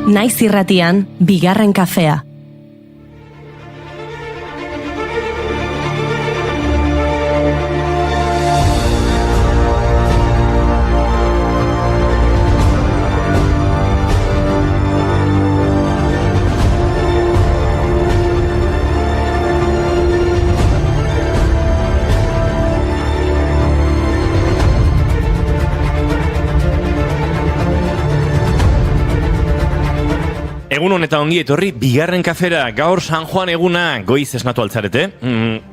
Naiz irratian, bigarren kafea. Egun honeta ongi etorri, bigarren kafera, gaur San Juan eguna goiz esnatu altzarete.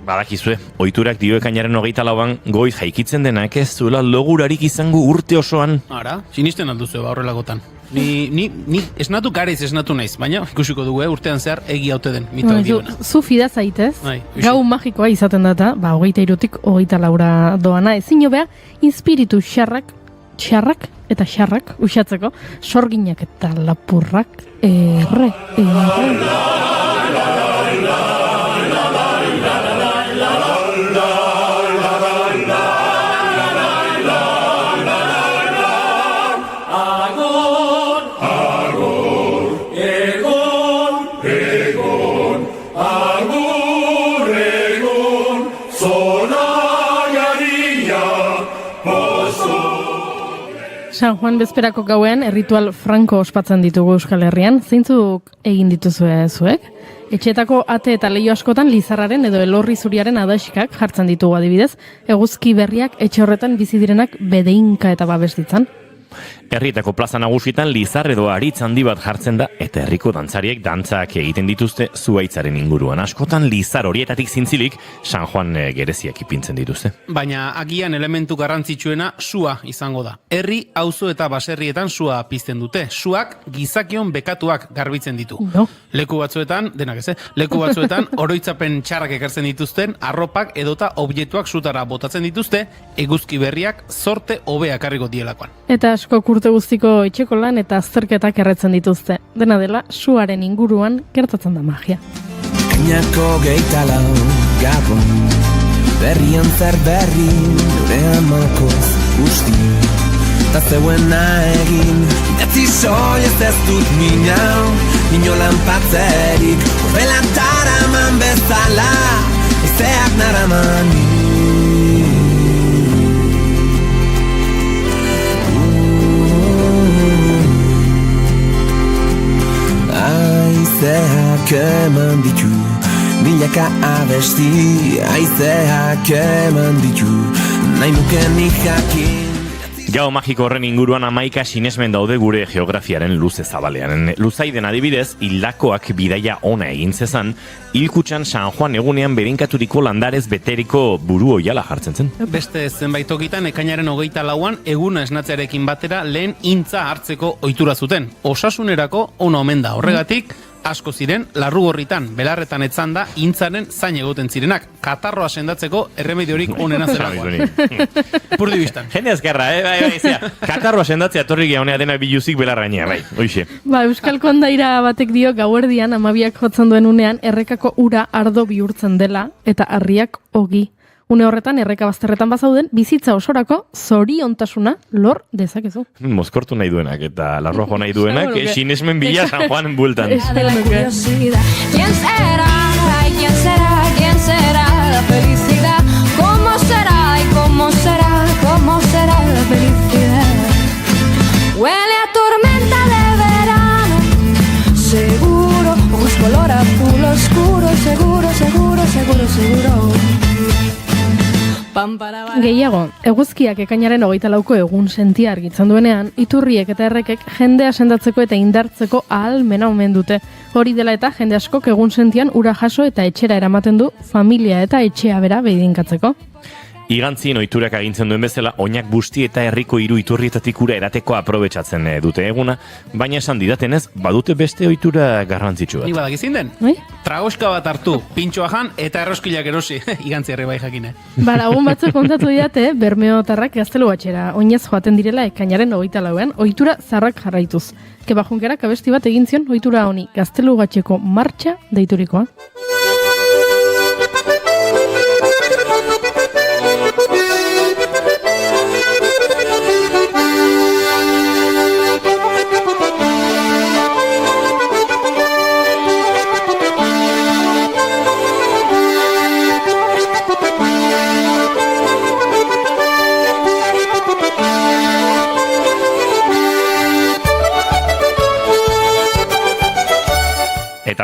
Badakizue, ohiturak dio ekainaren 24an goiz jaikitzen denak ez zuela logurarik izango urte osoan. Ara, sinisten alduzu horrelagotan. Ni esnatu garez esnatu naiz, baina ikusiko dugu urtean zehar egi haute den mito dioena. Zu fida zaitez, gau magikoa izaten data, 23tik 24 doana, ezin hobea, inspiritu txarrak eta xarrak usatzeko, sorginak eta lapurrak erre. San Juan bezperako gauean erritual franko ospatzen ditugu Euskal Herrian. Zeintzuk egin dituzue zuek? Etxeetako ate eta leiho askotan lizarraren edo elorri zuriaren adaxikak jartzen ditugu adibidez. Eguzki berriak etxe horretan bizi direnak bedeinka eta babes ditzan. Herrietako plaza nagusitan lizar edo aritz handi bat jartzen da eta herriko dantzariek dantzak egiten dituzte zuhaitzaren inguruan. Askotan lizar horietatik zintzilik San Juan gereziak ipintzen dituzte. Baina agian elementu garrantzitsuena sua izango da. Herri, auzo eta baserrietan sua pizten dute. Suak gizakion bekatuak garbitzen ditu. No. Leku batzuetan, leku batzuetan oroitzapen txarrak ekartzen dituzten, arropak edota objektuak sutara botatzen dituzte, eguzki berriak zorte hobea karriko dielakoan. Eta asko urte guztiko etxeko lan eta azterketak erretzen dituzte. Dena dela, suaren inguruan gertatzen da magia. Kainako 24 gabon, berrian zer berri, nure amakoz guzti. Ta zeuena egin, idatzi soilez ez dut minau, inolan patzerik, horrelan taraman bezala, ezeak naraman Aizeak eman ditu, milaka abesti, aizeak eman ditu, nahi nuke nik jakin. Gau magiko horren inguruan 11 sinesmen daude gure geografiaren luze zabalean. Luzaiden adibidez, hildakoak bidaia ona egin zezan, hilkutxan San Juan egunean berinkaturiko landarez beteriko buru oiala jartzen zen. Beste zenbait tokitan ekainaren 24an eguna esnatzearekin batera lehen intza hartzeko ohitura zuten. Osasunerako ona omen da. Horregatik, asko ziren, larrugorritan, belarretan etzanda, intzaren zain egoten zirenak. Katarroa sendatzeko erremediorik onena zelakoan. Purdi biztan. Jende azkarra, katarroa sendatzea torri gehaunea dena biluzik belarrainea, bai, hoixe. Euskal kondaira batek dio gauerdian amabiak jotzen duen unean errekako ura ardo bihurtzen dela eta harriak ogi. Une horretan, erreka bazterretan bazauden, bizitza osorako zoriontasuna lor dezakezu. Mozkortu nahi duenak eta larrojo nahi duenak, sinesmen bila San Juan bueltan. De la curiosidad. ¿Quién será? Ay, ¿quién será? ¿Quién será la felicidad? ¿Cómo será? ¿Y cómo será? ¿Cómo será la felicidad? Huele a tormenta de verano, seguro, ojos color azul oscuro, seguro, seguro, seguro, seguro. Gehiago, eguzkiak ekainaren 24ko egun sentia argitzen duenean, iturriek eta errekek jendea sendatzeko eta indartzeko ahalmena omen dute. Hori dela eta jende askok egun sentian ura jaso eta etxera eramaten du familia eta etxea bera beidinkatzeko. Igantzien ohiturak agintzen duen bezala, oinak busti eta herriko 3 iturrietatik ura erateko aprobetxatzen dute eguna, baina esan didatenez, badute beste ohitura garrantzitsu bat. Ni badakizin den? Tragoska bat hartu, pintxoa jan eta erroskilak erosi, igantzi herri bai jakine. Lagun batzuk kontatu didate, Bermeotarrak Gaztelu batxera oinez joaten direla ekainaren 24an, ohitura zarrak jarraituz. Kebajunkerak abesti bat egin zion ohitura honi, Gaztelu batxeko martxa deiturikoa.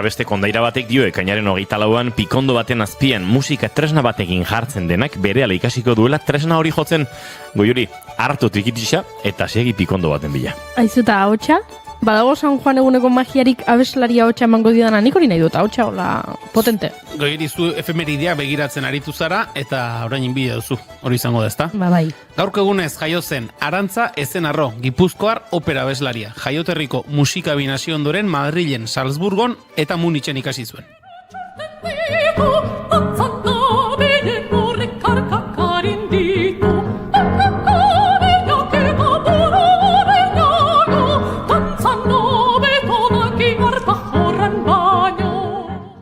Eta beste kondaira batek dio ekainaren 24an pikondo baten azpian musika tresna batekin jartzen denak berehala ikasiko duela tresna hori jotzen. Goiuri, hartu trikitisa eta segi pikondo baten bila. Aizuta ahotsa, badago San Juan eguneko magiarik abeslaria ahotsa emango didana, nik hori nahi dut, ahotsa hola potente. Goiri zu efemeridea begiratzen aritu zara eta orain inbide duzu, hori izango da, ezta? Bai. Gaurko egunez jaio zen Arantza Ezenarro, Gipuzkoar opera abeslaria. Jaioterriko musikabin hasi ondoren Madrilen, Salzburgon eta Munichen ikasi zuen.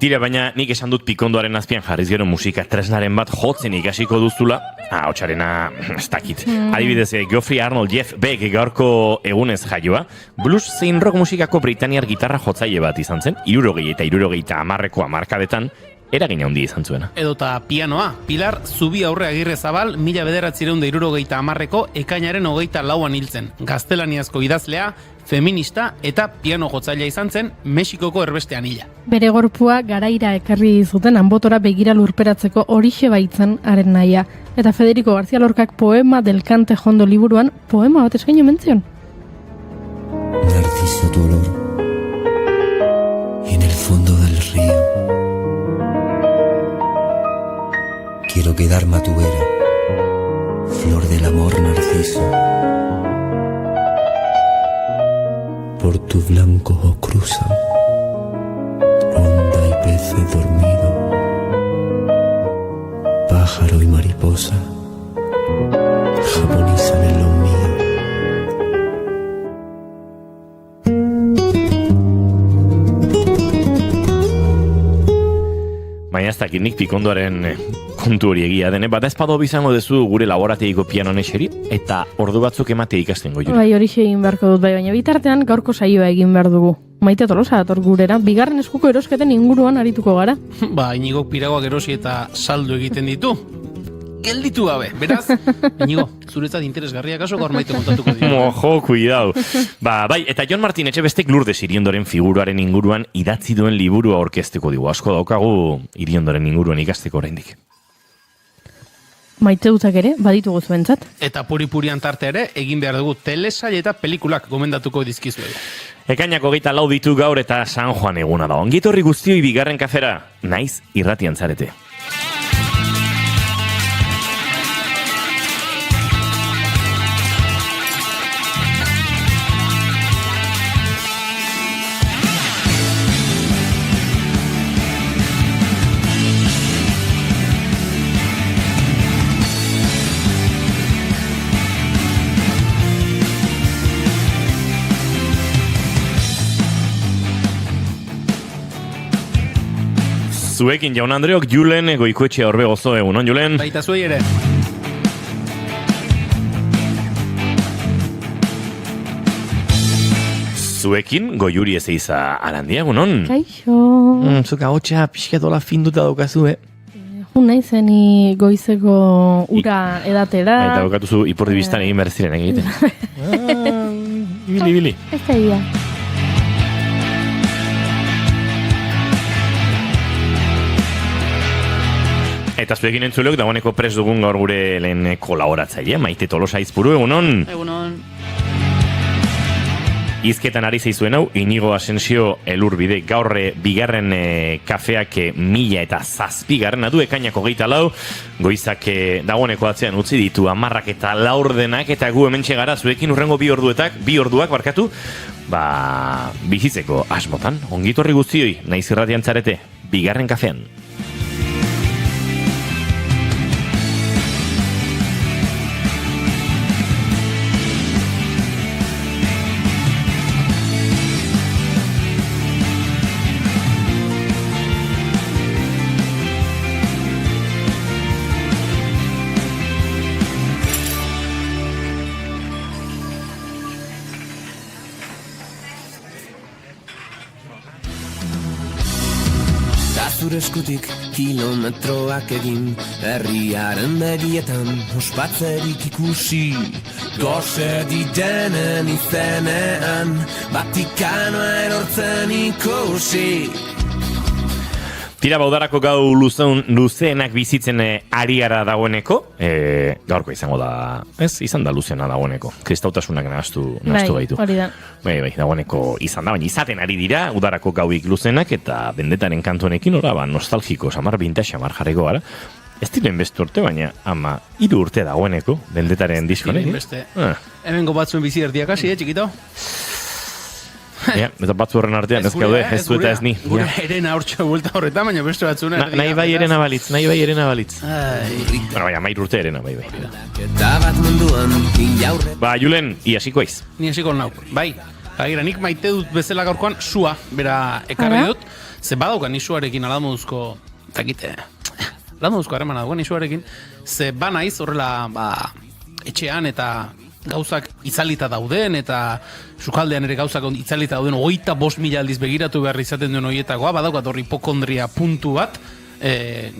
Tira, baina nik esan dut pikondoaren azpian jarriz gero musika tresnaren bat jotzen ikasiko duzula. Hotsarena, ez dakit. Adibidez, Geoffrey Arnold Jeff Beck gaurko egunez jaioa, blues zein rock musikako britaniar gitarra jotzaile bat izan zen, 60 eta 70 hamarkadetan, eragina handia izan zuena. Edota pianoa, Pilar Zubi Aurre Agirrezabal 1970ko ekainaren 24an hiltzen. Gaztelaniazko idazlea, feminista eta piano jotzailea izan zen Mexikoko erbestean hila. Bere gorpua garaira ekarri zuten anbotora begira lurperatzeko horixe baitzen haren nahia. Eta Federico García Lorcak poema del Cante Jondo liburuan poema bat eskaino menzion. Narciso tu olor en el fondo del río. Quiero quedarme a tu vera, flor del amor narciso. Por tu blanco ojo cruzan onda y peces dormido, pájaro y mariposa japonizan en los míos. Baina ez dakit nik pikondoaren kontu hori egia dene, bada espado bizango dezu gure laborategiko pianon eseri, eta ordu batzuk emate ikasten goiuri. Bai, horixe egin beharko dut, baina bitartean gaurko saioa egin behar dugu. Maite Tolosa dator gurera, bigarren eskuko erosketen inguruan arituko gara. Ba, Inigo piragoak erosi eta saldu egiten ditu. Gelditu gabe, beraz, Inigo, zuretzat interesgarria kaso gaur Maite kontatuko ditu. Mojo, cuidado. Bai, eta Jon Martin Etxebestek Lourdes Iriondoren figuruaren inguruan idatzi duen liburua aurkezteko digu. Asko daukagu Iriondoren inguruan ikasteko oraindik. Maite dutak ere, baditugu zuentzat. Eta puri-purian tarte ere, egin behar dugu telesail eta pelikulak gomendatuko dizkizuela. Ekainako 24 ditu gaur eta San Juan eguna da. Ongitorri guztioi bigarren kafera, naiz irratian zarete. Zuekin jaun Andreok, Julen Goikoetxea Orbe gozo egunon, Julen. Baita zuei ere. Zuekin Goiuri Ezeiza Arandia egunon. Kaixo. Zuka hotxa pixkatola finduta daukazu, Jun nahi zeni goizeko ura edatera. Eta daukatuzu ipurdi biztan egin behar ziren egiten. Bili. Ez da ia. Eta zuekin entzuleok dagoeneko prest dugun gaur gure lehen kolaboratzaile, Maite Tolosa Aizpuru, egunon. Egunon. Izketan ari zeizuen hau, Inigo Asensio Elurbide, gaur bigarren kafeak 1007 du, ekainako 24, goizak dagoeneko atzean utzi ditu 10 eta 4 eta gu hementxe gara zuekin urrengo bi orduak barkatu, bizitzeko asmotan, ongitorri guztioi, naiz irratian zarete, bigarren kafean. Zure eskutik kilometroak egin, herriaren begietan ospatzerik ikusi. Gose ditenen izenean, Vatikanoa erortzen ikusi. Tira baudarako gau luzeenak bizitzen ari gara dagoeneko, gaurko izango da, izan da luzeena dagoeneko. Kristautasunak nahastu gaitu. Hori da. Bai, dagoeneko izan da, baina izaten ari dira udarako gauik luzeenak eta bendetaren kantuanekin nostalgiko, samar jarriko gara. Ez diren beste urte, baina ama 3 urte dagoeneko bendetaren diskonekin. Hemengo batzuen bizi erdiak hasi, txikito? Eta batzu horren artean, ez gaude, ez du eta ez ni. Gure erena hortxe buelta horretan, baina beste batzuna erdia. Nahi bai erena balitz. Bueno, baina 3 urte erena, bai. Ba, Julen, iasiko aiz. Ni hasiko nauk, bai. Agira, nik maite dut bezala gaurkoan sua, bera ekarri dut. Ze badauka ni suarekin alamoduzko, takite, alamoduzko harremana dagoen ni suarekin. Ze banaiz horrela, etxean eta gauzak itzalita dauden eta sukaldean ere gauzak itzalita dauden 25.000 aldiz begiratu behar izaten duen horietakoa, badaukat hor hipokondria puntu bat,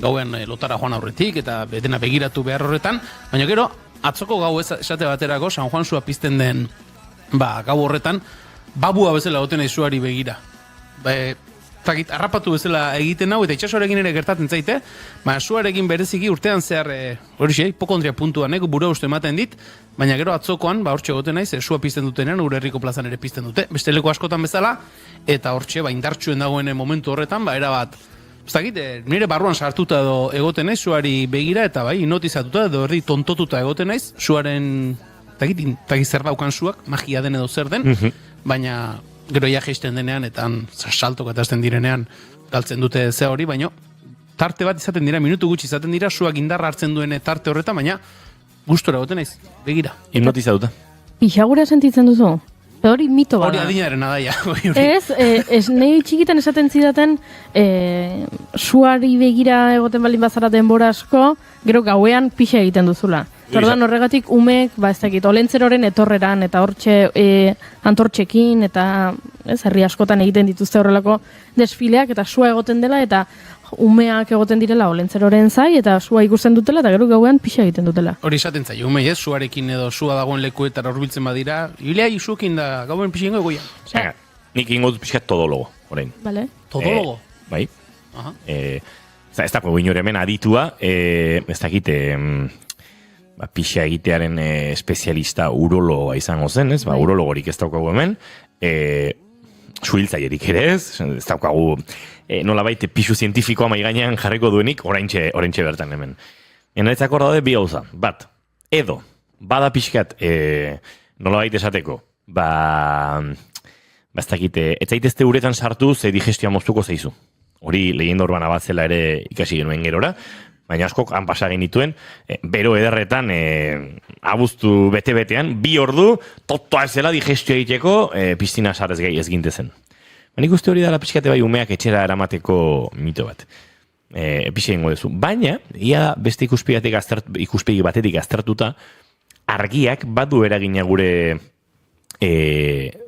gauen lotara joan aurretik eta dena begiratu behar horretan, baina gero, atzoko gau esate baterako, San Juan sua pizten den gau horretan, babua bezala goten aizuari begira. Harrapatu bezala egiten hau, eta itxasoarekin ere gertatzen zaite, suarekin bereziki urtean zehar, hipokondria puntua nego bura uste ematen dit, baina gero atzokoan, hortxe goten naiz, sua pizten dutenean, gure herriko plazan ere pizten dute, beste leku askotan bezala, eta hortxe, indartsuen dagoen momentu horretan, erabat, nire barruan sartuta edo egoten naiz, suari begira, eta hipnotizatuta edo erdi tontotuta egoten naiz, suaren, takit zer daukan suak, magia den edo zer den, baina gero ja geisten denean, eta saltoko eta azten direnean galtzen dute ze hori, baina tarte bat izaten dira, minutu gutxi izaten dira, suak indarra hartzen duen tarte horretan, baina gustora goten naiz, begira. Hipnotizatuta. Pixagura sentitzen duzu? Hori mito bada. Hori adinaren adaia. Ez, nahi txikitan esaten zidaten, suari begira egoten balin bazara denbora asko, gero gauean pixa egiten duzula. Ordan horregatik umek, ez dakit, olentzeroren etorreran, eta hortxe antortxekin, eta herri askotan egiten dituzte horrelako desfileak, eta sua egoten dela, eta umeak egoten direla olentzeroren zai, eta sua ikusten dutela, eta gero gauean pixa egiten dutela. Hori esaten zai, umei suarekin edo sua dagoen lekuetara hurbiltzen badira, hilea isuekin da gauen pixa ingo egoia. Nik ingo dut pixkat todologo, orain. Vale. Todologo? Bai. Ez dako inore hemen aditua, ez dakit, pixa egitearen espezialista urologa izango zen, ez? Urologorik ez daukagu hemen, suhiltzaierik ere ez daukagu nolabait pisu zientifikoa mai gainean jarriko duenik oraintxe bertan hemen. Enaretzako daude bi gauza. Bat, edo, bada pixkat nolabait esateko, ez dakit, ez zaitezte uretan sartu ze digestioa moztuko zeizu. Hori lehenda urbana bat zela ere ikasi genuen gerora, baina askok han pasa genituen, bero ederretan, abuztu bete-betean, 2 ordu, totoa ezela digestio egiteko, piztina sarrez gai ez gintezen. Nik uste hori dela pixkate bai umeak etxera eramateko mito bat. Pixe ingo duzu. Baina, ia beste ikuspegi batetik aztertuta, argiak badu eragina gure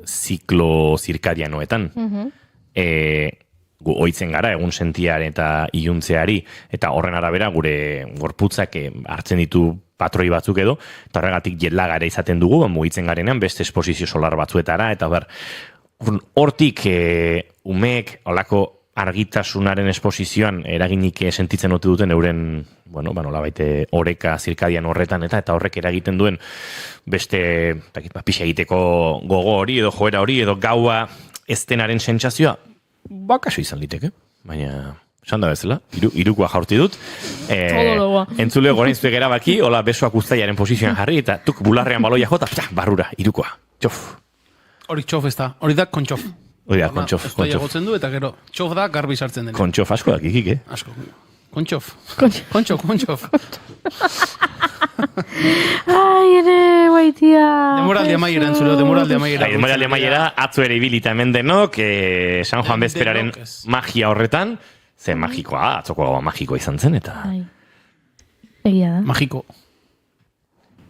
ziklo zirkadianoetan. Gu oitzen gara, egun sentiaren eta iluntzeari, eta horren arabera gure gorputzak hartzen ditu patroi batzuk edo, eta horregatik jetlagara izaten dugu, mugitzen garenean beste esposizio solar batzuetara, eta hortik umeek olako argitasunaren esposizioan eraginik sentitzen ote duten euren, nolabait oreka zirkadian horretan, eta horrek eragiten duen beste pixa egiteko gogo hori, edo joera hori, edo gaua ez denaren sentsazioa, bakaso izan liteke, baina esan da bezala, irukoa jaurti dut. Entzuleo gorein zuek erabaki, hola besoak uztaiaren posizioan jarri, eta tuk bularrean baloia jota, barrura, irukoa, txof. Hori txof ez da, hori da kontxof. Hori da, kontxof. Uztaia gotzen du, eta gero, txof da garbi sartzen dena. Kontxof, asko da kikik, Asko. Kontxof. Ai, ere, baitia. Demoraldi amaiera, entzuleo, demoraldi amaiera. Demoraldi amaiera, atzo ere ibilita hemen denok, San Juan bezperaren magia horretan, ze magikoa, atzoko gaua magikoa izan zen, eta... Egia da. Magiko.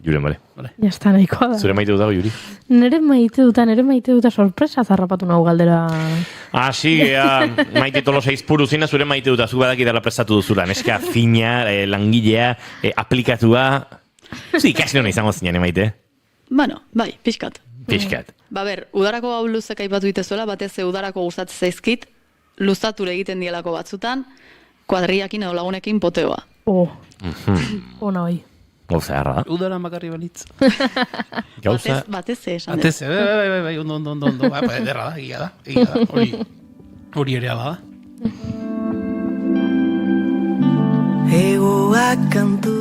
Julen, bale. Ya está, nahikoa da. Zure maite dutago, Juri? Nere maite duta sorpresa zarrapatu nahu galdera. Gea, maite tolosa izpuru zina, zure maite duta, zu badaki dela prestatu duzula. Neska fina, langilea, aplikatua... Zu ikasi hona izango zinane, maite? Bai, pixkat. Pixkat. Udarako gau luzek aipatu ditezuela, batez udarako gustatzen zaizkit, luzature egiten dielako batzutan, kuadriakin edo lagunekin poteoa. Ona hoi. Gauza erra da. Udaran bakarri balitz. Gauza... Batez esan dut. Batez, bai, ondo. Ba, ederra da, egia da. Hori ere ala da. Egoak kantu.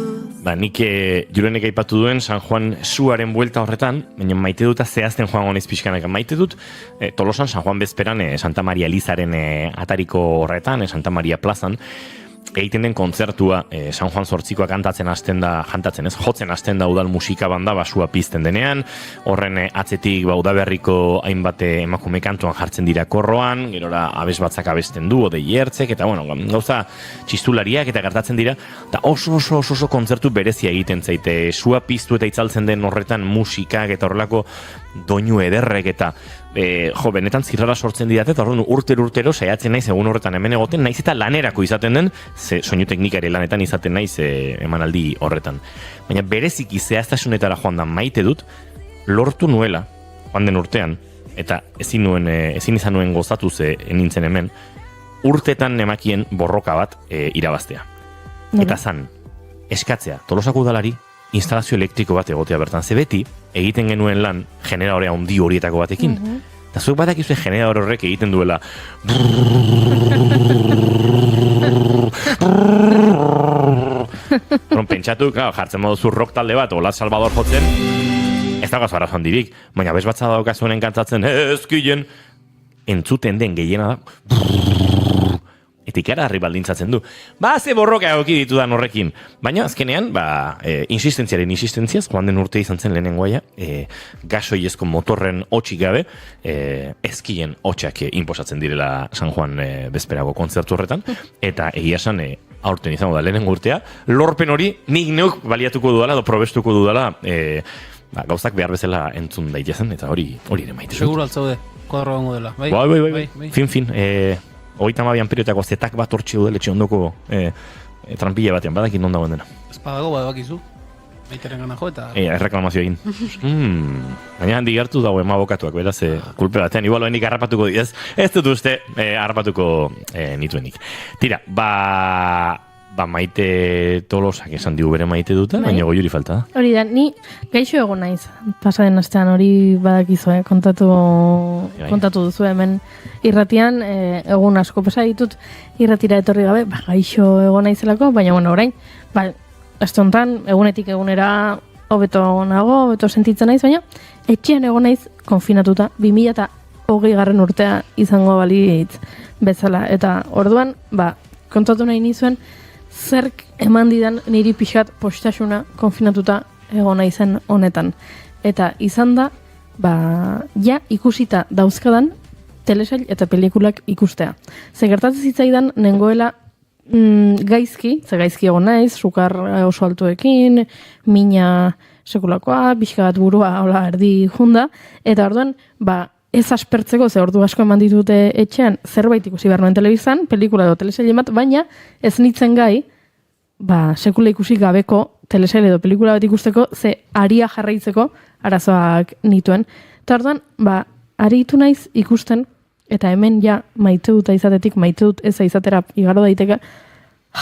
Nik Julenek aipatu duen San Juan suaren buelta horretan, baina maite dut zehazten joan gonez pixkanak. Maite dut Tolosan San Juan bezperan Santa Maria Elizaren atariko horretan, Santa Maria plazan, egiten den kontzertua San Juan Zortzikoa jotzen hasten da udal musika banda basua pizten denean, horren atzetik udaberriko hainbat emakume kantuan jartzen dira korroan, gerora abes batzak abesten du, odei ertzek, eta gauza txistulariak eta gertatzen dira, eta oso kontzertu berezia egiten zaite, sua piztu eta itzaltzen den horretan musikak eta horrelako doinu ederrek eta benetan zirrara sortzen didate, eta urtero saiatzen naiz egun horretan hemen egoten, naiz eta lanerako izaten den, soinu teknikari lanetan izaten naiz emanaldi horretan. Baina bereziki zehaztasunetara joan da maite dut, lortu nuela, joan den urtean, eta ezin izan nuen gozatu nintzen hemen, urtetan emakien borroka bat irabaztea. Eta zan, eskatzea, Tolosako udalari, instalazio elektriko bat egotea bertan. Ze beti, egiten genuen lan generadore handi horietako batekin. Eta zuek batakizue generadore horrek egiten duela pentsatu, jartzen moduzu rock talde bat, Ola Salvador jotzen, ez da gazara handirik, baina bez batza daukazuenen kantatzen, ezkien, entzuten den gehiena da, eta ikaragarri baldintzatzen du. Ze borroka egoki ditudan horrekin. Baina azkenean, insistentziaz, joan den urte izan zen lehenengoaia, gasoiezko motorren hotxik gabe, ezkien hotxak inposatzen direla San Juan bezperako kontzertu horretan, eta egia esan, aurten izango da lehenengo urtea, lorpen hori nik neuk baliatuko dudala, edo probestuko dudala, gauzak behar bezala entzun daitezen, eta hori ere maite. Seguro altzaude, kuadro gongo dela. Bai. Fin. 32 periotako zetak bat hortxe udaletxe ondoko trampilla batean, badakin non dagoen dena. Espadago badakizu, baiteren gana jo eta... Erreklamazio egin. Baina handi gertu dago emabokatuak, beraz, kulpe batean, igual hoenik harrapatuko didez, ez dut uste harrapatuko nituenik. Tira, maite Tolosak esan digu bere maite duta, baina goiuri falta da. Hori da, ni gaixo egon naiz, pasaden astean hori badakizu, kontatu duzu hemen irratian, egun asko pasa ditut irratira etorri gabe, gaixo egon naizelako, baina orain, estontan, egunetik egunera hobeto nago, hobeto sentitzen naiz, baina etxean egon naiz konfinatuta, 2020 urtea izango balitz bezala, eta orduan, kontatu nahi nizuen, zerk eman didan niri pixat postasuna konfinatuta egon naizen honetan. Eta izan da, ja ikusita dauzkadan telesail eta pelikulak ikustea. Ze gertatzen zitzaidan nengoela gaizki egon naiz, sukar oso altuekin, mina sekulakoa, pixka bat burua hola erdi junda, eta orduan, ez aspertzeko, ze ordu asko eman ditute etxean, zerbait ikusi behar nuen telebizan, pelikula edo telesaile bat, baina ez nitzen gai, sekula ikusi gabeko telesaile edo pelikula bat ikusteko, ze aria jarraitzeko arazoak nituen. Eta orduan, aritu naiz ikusten, eta hemen ja maite dut izatetik, maite dut ez izatera igaro daiteke,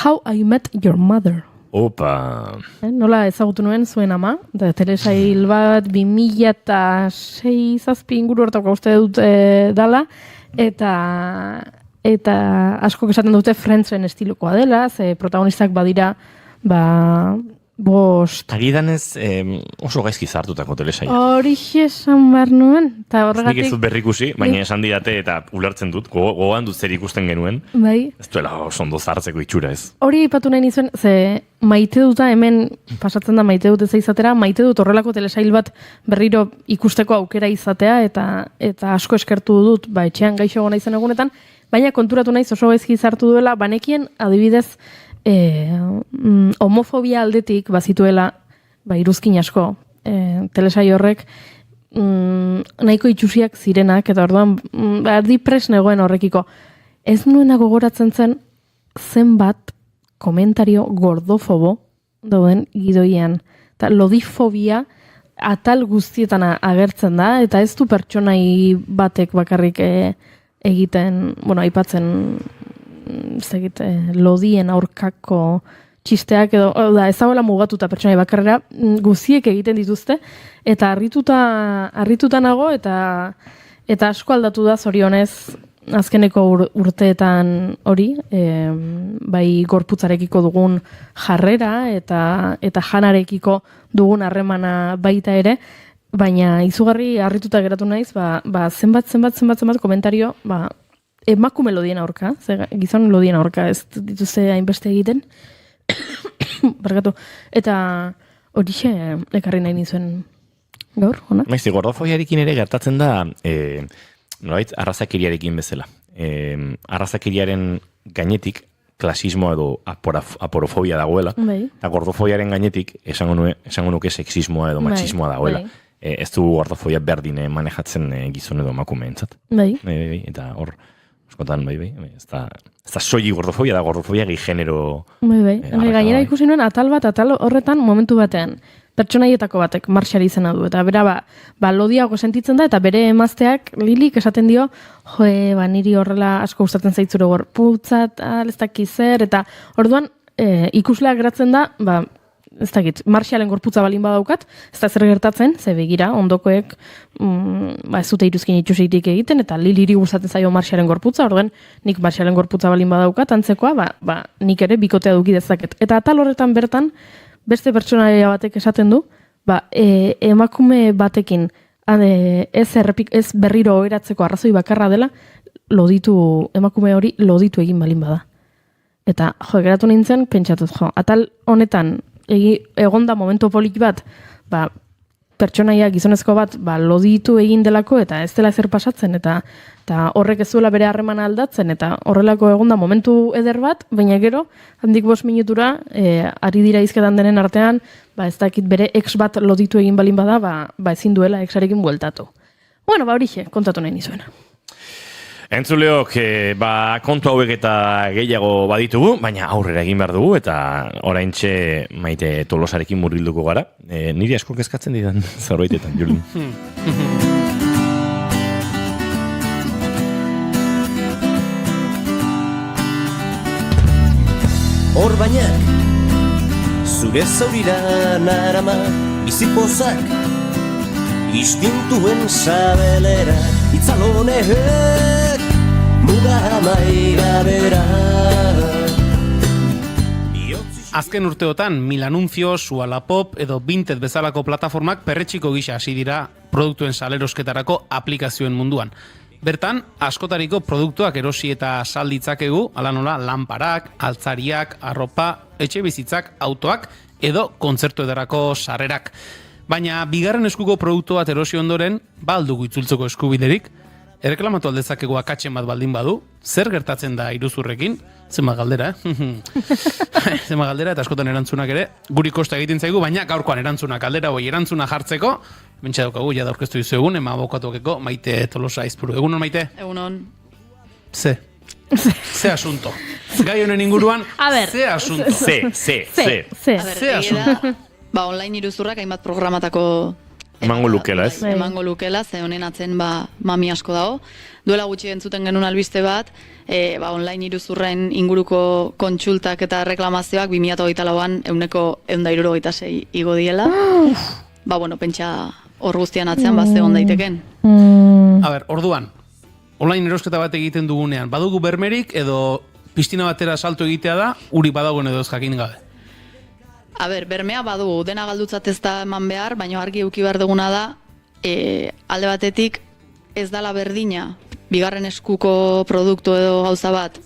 How I Met Your Mother. Opa! Nola ezagutu nuen zuen ama, da telesail bat 2006 inguru hortako uste dut dala, eta askok esaten dute Friendsen estilokoa dela, ze protagonistak badira, 5. Agidanez oso gaizki zartutako telesaila. Horixe esan behar nuen, eta horregatik... Nik ez dut berrikusi, baina esan didate eta ulertzen dut, gogoan dut zer ikusten genuen. Bai. Ez duela oso ondo zartzeko itxura ez. Hori ipatu nahi nizuen, ze maite duta hemen, pasatzen da maite dut ez izatera, maite dut horrelako telesail bat berriro ikusteko aukera izatea, eta asko eskertu dut, etxean gaixo gona izan egunetan, baina konturatu naiz oso gaizki zartu duela, banekien adibidez, homofobia aldetik bazituela iruzkin asko telesai horrek nahiko itxusiak zirenak eta orduan erdi pres negoen horrekiko ez nuena gogoratzen zen zenbat komentario gordofobo dauden gidoian eta lodifobia atal guztietan agertzen da eta ez du pertsonai batek bakarrik egiten, aipatzen lodien aurkako txisteak edo ez dagoela mugatuta pertsonai bakarrera guziek egiten dituzte eta harrituta nago eta asko aldatu da zorionez azkeneko urteetan hori, bai gorputzarekiko dugun jarrera eta janarekiko dugun harremana baita ere, baina izugarri harrituta geratu naiz, zenbat komentario, emakume lodien aurka, gizon lodien aurka, ez dituzte hainbeste egiten, barkatu, eta horixe ekarri nahi nizuen gaur, hona? Maizti, gordofobiarekin ere gertatzen da, nolait, arrazakeriarekin bezala. Arrazakeriaren gainetik klasismoa edo aporofobia dagoela, eta gordofobiaren gainetik esango nuke sexismoa edo machismoa dagoela. Ez du gordofobia berdin manejatzen gizon edo emakumeentzat. Eta hor, askotan, ez da soilik gordofobia, da gordofobia gehi genero... Gainera ikusi nuen atal horretan momentu batean, pertsonaietako batek Marshall izena du, eta bera lodiago sentitzen da, eta bere emazteak Lilik esaten dio, niri horrela asko gustatzen zaitzure gorputzat, ez dakit zer, eta orduan ikusleak geratzen da, ez dakit, Marshallen gorputza balin badaukat, ez da zer gertatzen, ze begira, ondokoek ez dute iruzkin itxusitik egiten, eta Liliri gustatzen zaio Marshallen gorputza, orduan nik Marshallen gorputza balin badaukat, antzekoa, nik ere bikotea duki dezaket. Eta atal horretan bertan, beste pertsonaia batek esaten du, emakume batekin ez berriro oheratzeko arrazoi bakarra dela, emakume hori loditu egin balin bada. Eta, geratu nintzen, pentsatuz, atal honetan egonda momentu polik bat, pertsonaia gizonezko bat loditu egin delako eta ez dela ezer pasatzen eta horrek ez duela bere harremana aldatzen eta horrelako egonda momentu eder bat, baina gero handik 5 minutura ari dira hizketan denen artean, ez dakit bere ex bat loditu egin balin bada, ezin duela exarekin bueltatu. Horixe, kontatu nahi nizuena. Entzuleok, kontu hauek eta gehiago baditugu, baina aurrera egin behar dugu, eta oraintxe Maite Tolosarekin murgilduko gara. Niri asko kezkatzen didan zerbaitetan, Julin. Hor bainak, zure zaurira narama, bizipozak, istintuen sabelera, itzalonek, muga maira bera. Azken urteotan, Milanuncio, Wallapop edo Vinted bezalako plataformak perretxiko gisa hasi dira produktuen salerosketarako aplikazioen munduan. Bertan, askotariko produktuak erosi eta salditzakegu, ala nola lanparak, altzariak, arropa, etxe bizitzak, autoak edo kontzertu ederako sarrerak. Baina, bigarren eskuko produktu bat erosi ondoren, aldugu itzultzeko eskubiderik, erreklamatu aldezakegu akatzen bat baldin badu, zer gertatzen da iruzurrekin, zenba galdera, zenba galdera eta askotan erantzunak ere, guri kosta egiten zaigu, baina gaurkoan erantzunak aldera hoi erantzuna jartzeko, bentsa daukagu, jada aurkeztu dizu egun, abokatuakeko Maite Tolosa Aizpuru. Egunon, Maite? Egunon. Ze asunto. Gai honen inguruan, ze asunto. Ze asunto. Online iruzurrak hainbat programatako emango lukela, ez? Emango lukela, ze honen atzen mami asko dago. Duela gutxi entzuten genuen albiste bat, online iruzurren inguruko kontsultak eta reklamazioak 2024an 176 igo diela. Pentsa hor guztian atzean zegon daiteken. Orduan, online erosketa bat egiten dugunean, badugu bermerik edo piztina batera salto egitea da, uri badagoen edo ez jakin gabe? Bermea badugu, dena galdutzat ez da eman behar, baina argi euki behar duguna da, alde batetik ez dala berdina, bigarren eskuko produktu edo gauza bat,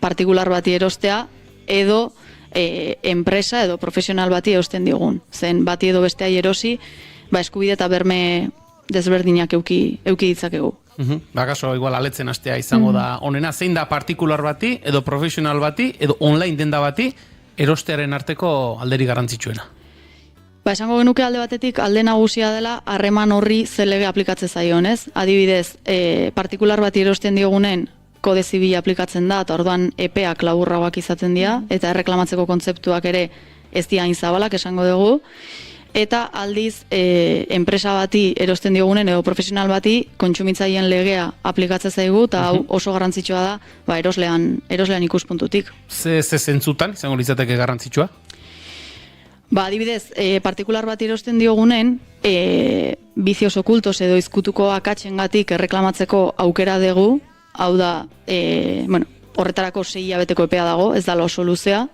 partikular bati erostea, edo enpresa edo profesional bati erosten digun. Zen bati edo besteai erosi, eskubide eta berme desberdinak euki ditzakegu. Bakaso, igual aletzen astea izango da onena, zein da partikular bati, edo profesional bati, edo online denda bati, erostearen arteko alderi garrantzitsuena. Esango genuke alde batetik alde nagusia dela harreman horri zelege aplikatze zaion, ez? Adibidez, partikular bati erosten diogunen kode zibila aplikatzen da, eta orduan epeak laburragoak izaten dira, eta erreklamatzeko kontzeptuak ere ez dira hain zabalak esango dugu. eta aldiz enpresa bati erosten diogunen edo profesional bati kontsumitzaileen legea aplikatzen zaigu eta hau oso garrantzitsua da ba, eroslean ikuspuntutik. Ze zentzutan izango litzateke garrantzitsua? Ba, adibidez, partikular bat erosten diogunen, bizios okultos edo izkutuko akatsengatik erreklamatzeko aukera dugu, hau da, horretarako 6 hilabeteko epea dago, ez da oso luzea,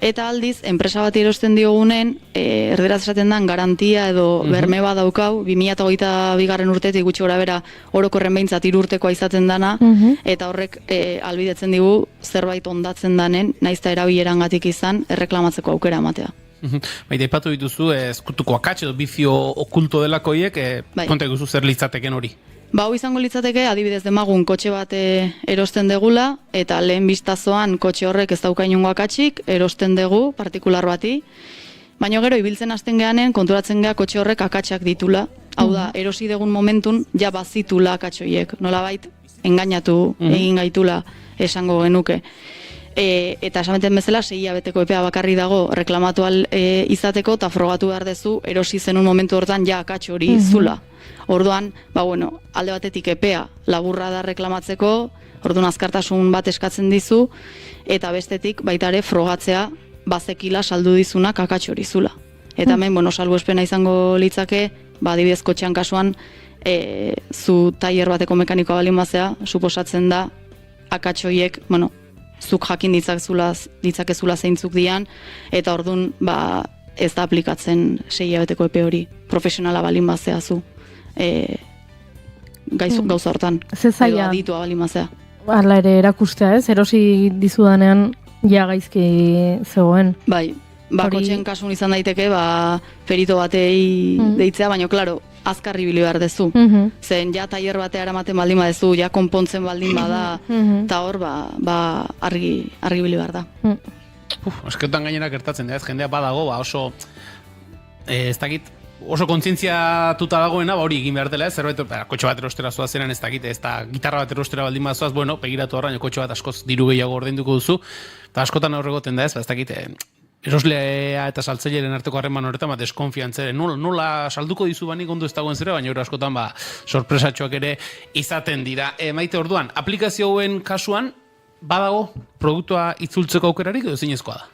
eta aldiz, enpresa bat erosten diogunen, erderaz esaten den garantia edo berme bat daukau, 2022 urtetik gutxi gora bera orokorren behintzat 3 urtekoa izaten dana, eta horrek albidetzen digu zerbait ondatzen danen, naizta erabilerangatik izan, erreklamatzeko aukera ematea. Baita, ipatu dituzu, ezkutuko akats edo bizio okulto delakoiek, konta eguzu zer litzateken hori? Ba, hau izango litzateke, adibidez demagun kotxe bat erosten degula, eta lehen bistazoan kotxe horrek ez dauka inongo akatsik, erosten dugu, partikular bati, baina gero, ibiltzen hasten geanen, konturatzen gea kotxe horrek akatsak ditula, hau da, erosi degun momentun, ja bazitula akatsoiek, nolabait, engainatu egin gaitula esango genuke. Eta esameten bezala 6 hilabeteko epea bakarri dago reklamatu izateko eta frogatu behar dezu erosi zenun momentu hortan ja akats hori zula. Orduan, alde batetik epea laburra da reklamatzeko, orduan azkartasun bat eskatzen dizu, eta bestetik baita ere frogatzea bazekila saldu dizunak akats hori zula. Eta hemen, salbuespena izango litzake, adibidez kotxean kasuan, zu tailer bateko mekanikoa balin bazea, suposatzen da akats horiek, zuk jakin ditzakezula zeintzuk dian, eta orduan ez da aplikatzen 6 hilabeteko epe hori, profesionala balin bazea zu, gauza hortan, edo aditua balin bazea. Hala ere erakustea ez, erosi dizudanean ja gaizki zegoen. Bai, kotxen kasun izan daiteke, perito batei deitzea, baina, klaro, azkar ibili behar dezu. Zen, ja tailer batea eramaten baldin badezu, ja konpontzen baldin bada, eta hor, argi ibili behar da. Esketan gainera gertatzen da, ez jendea badago, oso, ez dakit, oso kontzientziatuta dagoena, hori egin behar dela, zerbait, kotxe bat erostera zoazenan, ez dakit, ez da, gitarra bat erostera baldin bazoaz, begiratu horrein, kotxe bat askoz diru gehiago ordainduko duzu, eta askotan horregoten da, ez dakit, eroslea eta saltzaileren arteko harreman horretan deskonfiantzaren nola salduko dizu banik ondo ez dagoen zera, baina hori askotan sorpresatxoak ere izaten dira. Maite, orduan, aplikazio hauen kasuan badago produktua itzultzeko aukerarik edo zinezkoa da?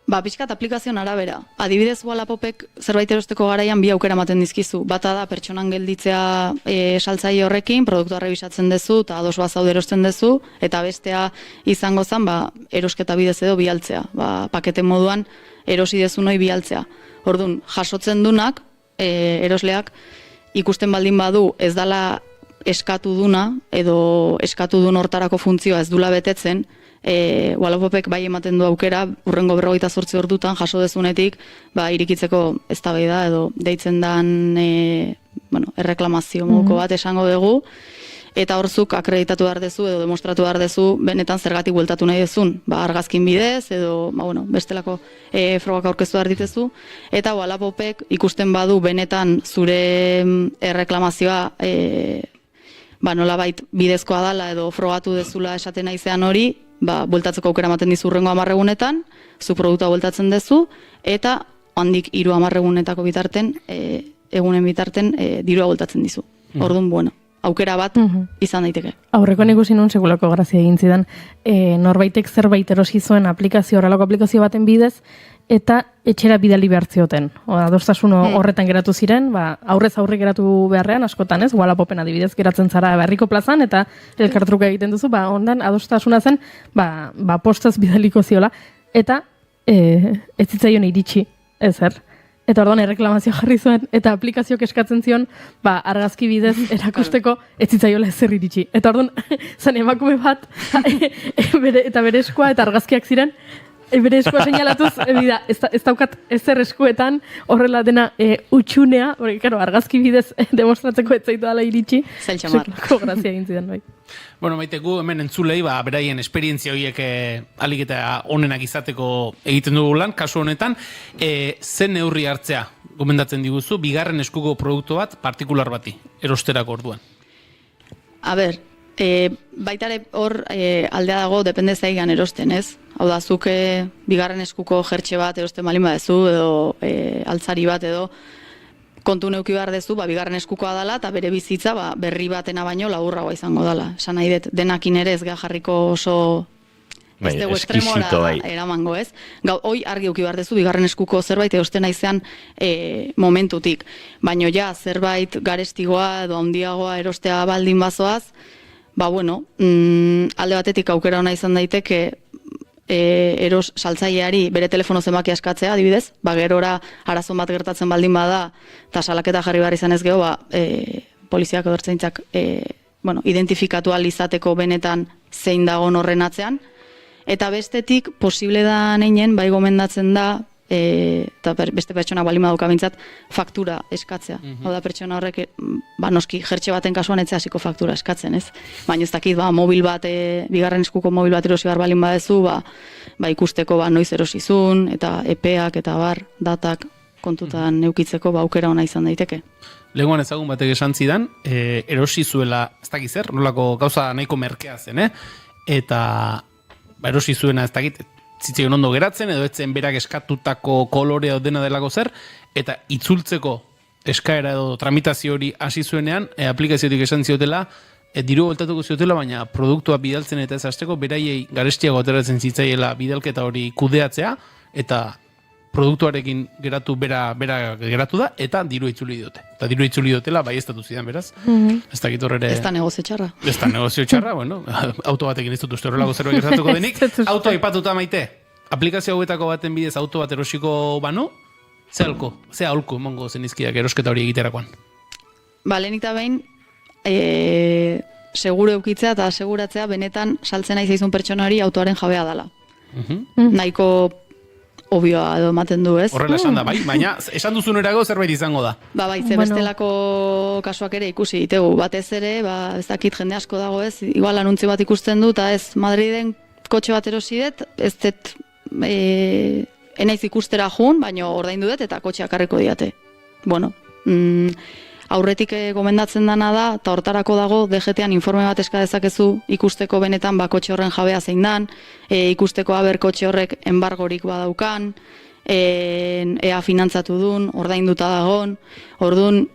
Pixkat aplikazioan arabera. Adibidez, Wallapopek zerbait erosteko garaian bi aukera ematen dizkizu. Bata da, pertsonan gelditzea saltzaile horrekin, produktua rebisatzen dezu, eta ados bazaude erosten dezu, eta bestea izango zen, erosketa bidez edo bialtzea. Pakete moduan erosi dezu noi bialtzea. Orduan, jasotzen dunak, erosleak, ikusten baldin badu ez dala eskatu duna, edo eskatu dun hortarako funtzioa ez dula betetzen, Wallapopek bai ematen du aukera urrengo 48 ordutan jaso dezunetik irikitzeko eztabaida edo deitzen dan erreklamazio moduko bat esango dugu, eta horzuk akreditatu behar dezu edo demostratu behar dezu benetan zergatik bueltatu nahi dezun, argazkin bidez edo bestelako frogak aurkeztu behar ditezu, eta Wallapopek ikusten badu benetan zure erreklamazioa nolabait bidezkoa dala edo frogatu dezula esaten naizean hori, bueltatzeko aukera ematen dizu urrengo 10 egunetan, zu produktua bueltatzen dezu, eta handik 3-10 egunetako bitarten, egunen bitarten, dirua bueltatzen dizu. Orduan, aukera bat izan daiteke. Aurrekoan ikusi nun segulako grazia egin zidan, norbaitek zerbait erosi zuen horrelako aplikazio baten bidez, eta etxera bidali behar zioten. Adostasun horretan geratu ziren, aurrez aurre geratu beharrean, askotan ez, Wallapopen adibidez geratzen zara Berriko plazan, eta elkartruka egiten duzu, ondan adostasuna zen, postaz bidaliko ziola, eta ez zitzaion iritsi, ezer. Eta orduan erreklamazio jarri zuen, eta aplikazioak eskatzen zion, argazki bidez erakusteko ez zitzaiola ezer iritsi. Eta orduan, zan emakume bat, eta bere eskoa, eta argazkiak ziren, bere eskoa seinalatuz, ez daukat ezer eskuetan, horrela dena utxunea, argazki bidez demostratzeko ez zaitu dala iritsi. Zeltxamar. Sekulako grazia egin zidan, bai. Maite, gu hemen entzulei, beraien esperientzia horiek alik eta onenak izateko egiten dugu lan, kasu honetan, zen neurri hartzea, gomendatzen diguzu, bigarren eskuko produktu bat, partikular bati, erosterako orduan? A ber, Baitare hor aldea dago depende zaigan erosten, ez? Hau da, zuk bigarren eskuko jertxe bat erosten balin badezu, edo altzari bat edo kontu neuki behar dezu, bigarren eskukoa dela, eta bere bizitza berri batena baino laburragoa izango dela. Esan nahi dut, denakin ere ez jarriko oso ez dugu estremora eramango, ez? Hoi argi euki behar dezu, bigarren eskuko zerbait erosten naizean momentutik. Baino ja, zerbait garestigoa edo handiagoa erostea baldin bazoaz, alde batetik aukera ona izan daiteke eros saltzaileari bere telefono zenbakia eskatzea, adibidez, gerora arazo bat gertatzen baldin bada, eta salaketa jarri behar izan ez geho, poliziak edo ertzaintzak identifikatu ahal izateko benetan zein dagon horren atzean, eta bestetik, posible da neinen, gomendatzen da, eta beste pertsona baldin baduka bintzat, faktura eskatzea. Hau da, pertsona horrek, noski, jertxe baten kasuan etzea hasiko faktura eskatzen, ez? Baina ez dakit, mobil bat, bigarren eskuko mobil bat erosi behar baldin badezu, ikusteko noiz erosizun, eta epeak, eta datak kontutan neukitzeko, aukera ona izan daiteke. Lehenguan ezagun batek esan zidan, erosi zuela, ez dakit zer, nolako gauza nahiko merkea zen, eta erosi zuena ez dakit, zitzaion ondo geratzen, edo etzen berak eskatutako kolorea dena delako zer, eta itzultzeko eskaera edo tramitazio hori hasi zuenean, aplikaziotik esan ziotela, diru voltatuko ziotela, baina produktua bidaltzen eta ez hasteko, beraiei garestiago ateratzen zitzaiela bidalketa hori kudeatzea, eta produktuarekin geratu bera geratu da, eta diru itzuli diote. Eta diru itzuli diotela, bai estatu zidan, beraz. Ez dakit horre... Ez da negozio txarra. Ez da negozio txarra, auto batekin ez dut uste horrelako zerbait gertatuko denik. Auto aipatuta maite, aplikazio hauetako baten bidez auto bat erosiko banu, ze aholku emango zenizkiak erosketa hori egiterakoan? Lehenik eta behin, seguru eukitzea eta aseguratzea benetan saltzen nahi zaizun pertsonari autoaren jabea dela. Nahiko obioa edo ematen du, ez? Horrela esan da, baina esan duzun erago zerbait izango da. Ze bestelako kasuak ere ikusi ditegu, batez ere, ez dakit jende asko dago, ez? Igual anuntzi bat ikusten du, eta ez Madriden kotxe bat erosi dut, ez dut enaiz ikustera jun, baina ordaindu dut eta kotxeak harriko diate. Aurretik gomendatzen dana da, eta hortarako dago, DGT-an informe bat eska dezakezu ikusteko benetan kotxe horren jabea zein dan, ikusteko kotxe horrek enbargorik badaukan, ea finantzatu dun, ordainduta dagon, orduan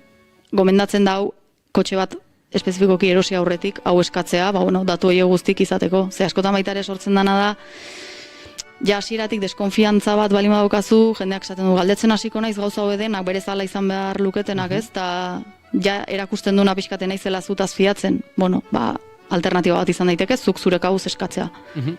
gomendatzen dau kotxe bat espezifikoki erosi aurretik, hau eskatzea, datu hori guztik izateko. Ze askotan baita ere sortzen dana da, ja hasieratik deskonfiantza bat balima daukazu, jendeak esaten du galdetzen hasiko naiz gauza hobedenak bere zala izan behar luketenak, ez? Ta ja erakusten duena pixkaten naizela zutaz fiatzen. Alternatiba bat izan daiteke, zuk zure kabuz eskatzea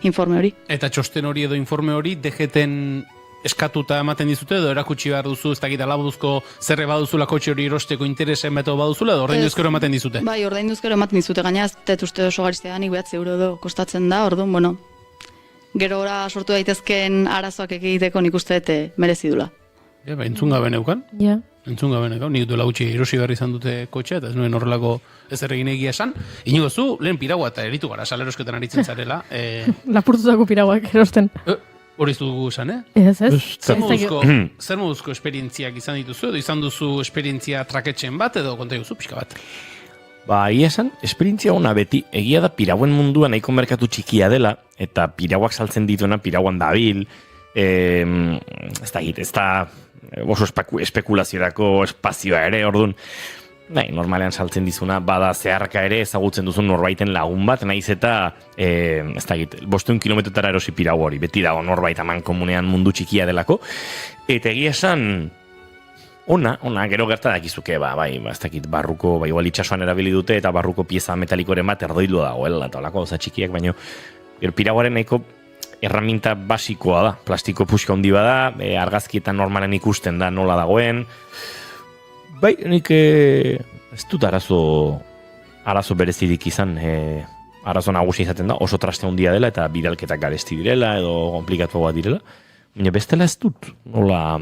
informe hori. Eta txosten hori edo informe hori DGT-en eskatuta ematen dizute edo erakutsi behar duzu, ez dakit alabuduzko zerre baduzula kotxe hori erosteko interesen meto baduzula edo ordainduzkero ematen dizute? Bai, ordainduzkero ematen dizute, gaina ez uste oso garizteanik €9 edo kostatzen da, orduan, gero ora sortu daitezken arazoak egiteko nik uste merezi dula. Entzun gabe neukan? Ja. Entzun gabe neukan, nik duela gutxi erosi behar izan dute kotxea, eta ez nuen horrelako ez erregin egia esan. Inigo zu, lehen piragua eta eritu gara, salerosketan aritzen zarela. Lapurtutako piraguak erosten. Hori ez dugu esan, Ez. Zer moduzko esperientziak izan dituzu, edo izan duzu esperientzia traketxen bat, edo konta duzu pixka bat? Egia esan, esperientzia ona beti, egia da pirauen munduan nahiko merkatu txikia dela, eta pirauak saltzen dituena pirauan dabil, ez da oso espekulaziorako espazioa ere, orduan, normalean saltzen dizuna, bada zeharka ere ezagutzen duzun norbaiten lagun bat, nahiz eta, ez da 500 kilometrotara erosi pirau hori, beti dago norbait aman komunean mundu txikia delako, eta egia esan, Ona, gero gerta dakizuke, ez dakit, barruko, igual itxasuan erabili dute, eta barruko pieza metalikoren bat erdoilu dagoela, eta olako gauza txikiak, baina piraguaren nahiko erraminta basikoa da, plastiko puxka handi bada, argazkietan normalen ikusten da nola dagoen, nik ez dut arazo berezirik izan, arazo nagusi izaten da, oso traste handia dela, eta bidalketak garesti direla, edo komplikatuagoa direla, baina bestela ez dut, nola...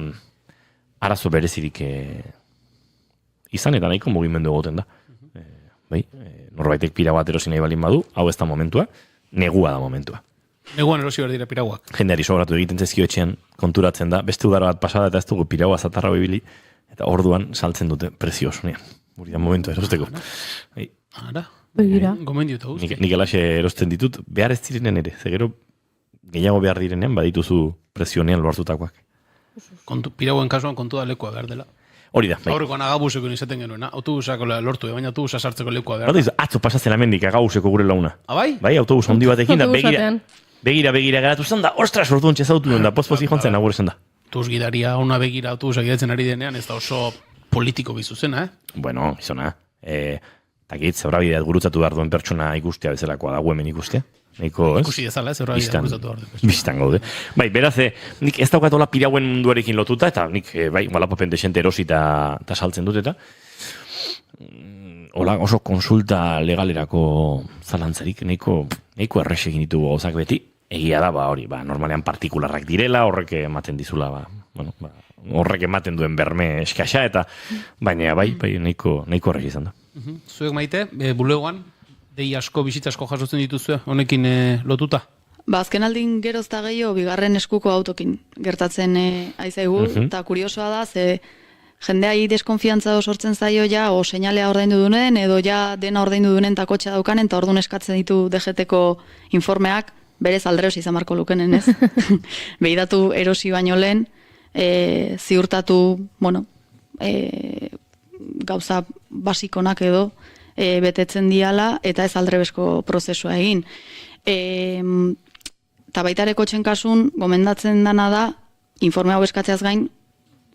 arazo berezirik izan eta nahiko mugimendu egoten da. Norbaitek piragua bat erosi nahi balin badu, hau ez da momentua, negua da momentua. Neguan erosi behar dira piraguak. Jendeari sobratu egiten zezkio etxean konturatzen da, beste udara bat pasada eta ez dugu piragua zatarra bibili, eta orduan saltzen dute preziosunean. Hori da momentua erosteko. Begira. Gomendio eta guzti. Nik alaxe erosten ditut, behar ez direnen ere, ze gero gehiago behar direnean badituzu presionean lortutakoak. Pirauen kasuan kontu da lekoa behar dela. Hori da, bai. Aurrekoan agabuseko izaten genuena, autobusako lortu, baina autobusa sartzeko lekoa behar. Atzo pasatzen amendik agauseko gure launa. Bai? Bai, autobus handi batekin da, Autobus batean. begira geratu zen da, ostras, orduan txezautu duen da, pozpozik jontzen agur esan da. Autobus gidaria ona begira autobusak gidatzen ari denean, ez da oso politiko bizuzena, Bueno, izona, takit, zebrabideat gurutzatu behar duen pertsona ikustea bezalakoa dago hemen ikustea. Neiko, ez? Ikusi dezala, ez horra Bistan, guzatu behar dut. bistan gaude. Bai, beraz, nik ez daukatola pirauen munduarekin lotuta, eta nik, bai, walapopen desente erosi eta saltzen dut, eta hola, oso konsulta legalerako zalantzarik, nahiko errexekin ditugu gauzak beti, egia da, hori, normalean partikularrak direla, horrek ematen dizula, horrek ematen duen berme eskasa, eta baina, bai, nahiko errex izan da. Zuek maite, bulegoan, dei asko, bizitza asko jasotzen dituzue, honekin lotuta? Azken aldin geroz eta gehiago bigarren eskuko autokin gertatzen aizaigu, eta kuriosoa da, ze jendeai deskonfiantza sortzen zaio ja, o seinalea ordaindu dunen, edo ja dena ordaindu dunen eta kotxea daukanen, eta orduan eskatzen ditu DGT-ko informeak, berez aldreos izan marko lukenen, ez? Behiratu erosi baino lehen, ziurtatu, gauza basikonak edo, betetzen diala, eta ez aldrebesko prozesua egin. Eta baitare kotxen kasun, gomendatzen dana da, informe hau eskatzeaz gain,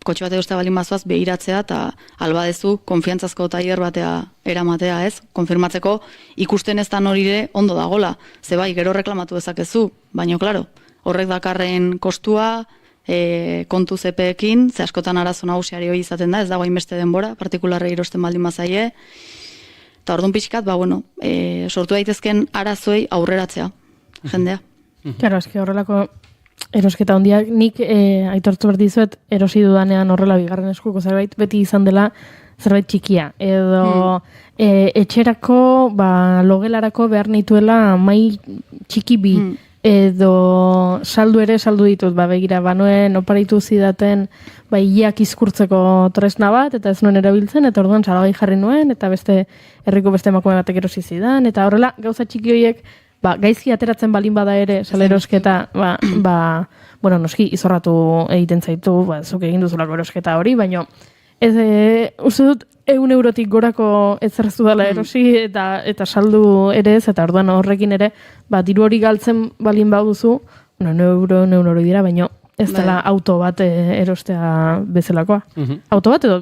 kotxe bat eroste balin bazoaz behiratzea, eta albadezu, konfiantzazko tailer batea eramatea, ez? Konfirmatzeko, ikusten ez da norire ondo dagola. Ze bai, gero reklamatu dezakezu, baina, klaro, horrek dakarren kostua, kontu zepeekin, ze askotan arazo nagusiari hori izaten da, ez dago hainbeste denbora, partikularrei erosten baldin bazaie, eta orduan pixkat, sortu daitezken arazoei aurreratzea, jendea. Claro, eske horrelako erosketa handiak, nik aitortu behar dizuet erosi dudanean horrela bigarren eskuko zerbait, beti izan dela zerbait txikia. Edo etxerako, logelarako behar nituela mai txiki bi. Edo saldu ditut, begira, nuen oparitu zidaten ileak izkurtzeko tresna bat, eta ez nuen erabiltzen, eta orduan salagai jarri nuen, eta herriko beste emakume batek erosi zidan, eta horrela, gauza txiki horiek, gaizki ateratzen balin bada ere, salerosketa, noski, izorratu egiten zaitu, zuk egin duzulako erosketa hori, baina, uste dut, 100 eurotik gorako ezerrezu dela erosi, eta saldu ere ez, eta orduan horrekin ere, diru hori galtzen balin baduzu, 1 euro dira, baina ez dela auto bat erostea bezalakoa. Auto bat edo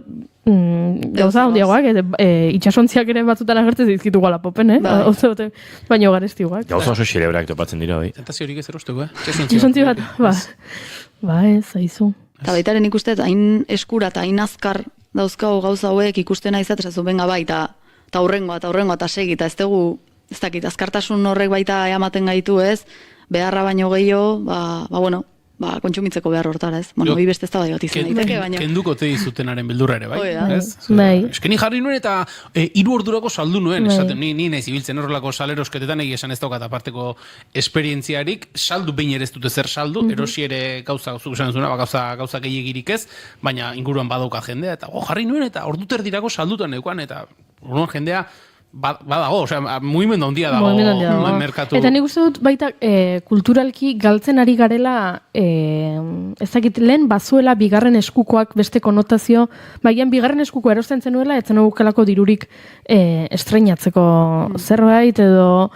gauza handiagoak, itxasontziak ere batzutan agertzen zizkitu gala popen, baina garestioak. Gauza oso xerebrak topatzen dira, bai. Tentazio horik ez erosteko, Itxasontzi bat, ez, aizu. Eta baitaren ikusten, hain eskura eta hain azkar dauzkago gauza hauek ikusten aizat, esazu, benga bai, eta hurrengoa, eta segi, eta ez dugu, ez dakit, azkartasun horrek baita eamaten gaitu, ez, beharra baino gehiago, kontsumitzeko behar hortara, ez? Hoi beste ez da bai bat izan daiteke, baina... Kenduko te izutenaren beldurra ere, bai? Eskeni jarri nuen eta 3 ordurako saldu nuen, esaten, ni nahi zibiltzen horrelako salerosketetan egi esan ez daukat aparteko esperientziarik, saldu behin ere ez dute zer saldu, erosi ere gauza, zuk esan zuna, gauza gehiagirik ez, baina inguruan badauka jendea, eta jarri nuen eta ordu terdirako saldutan neukan, eta orduan jendea badago, mugimendu handia dago merkatu. Eta nik uste dut baita kulturalki galtzen ari garela ez dakit lehen bazuela bigarren eskukoak beste konotazio, bagian bigarren eskuko erosten zenuela, etzen aukelako dirurik estreinatzeko zerbait edo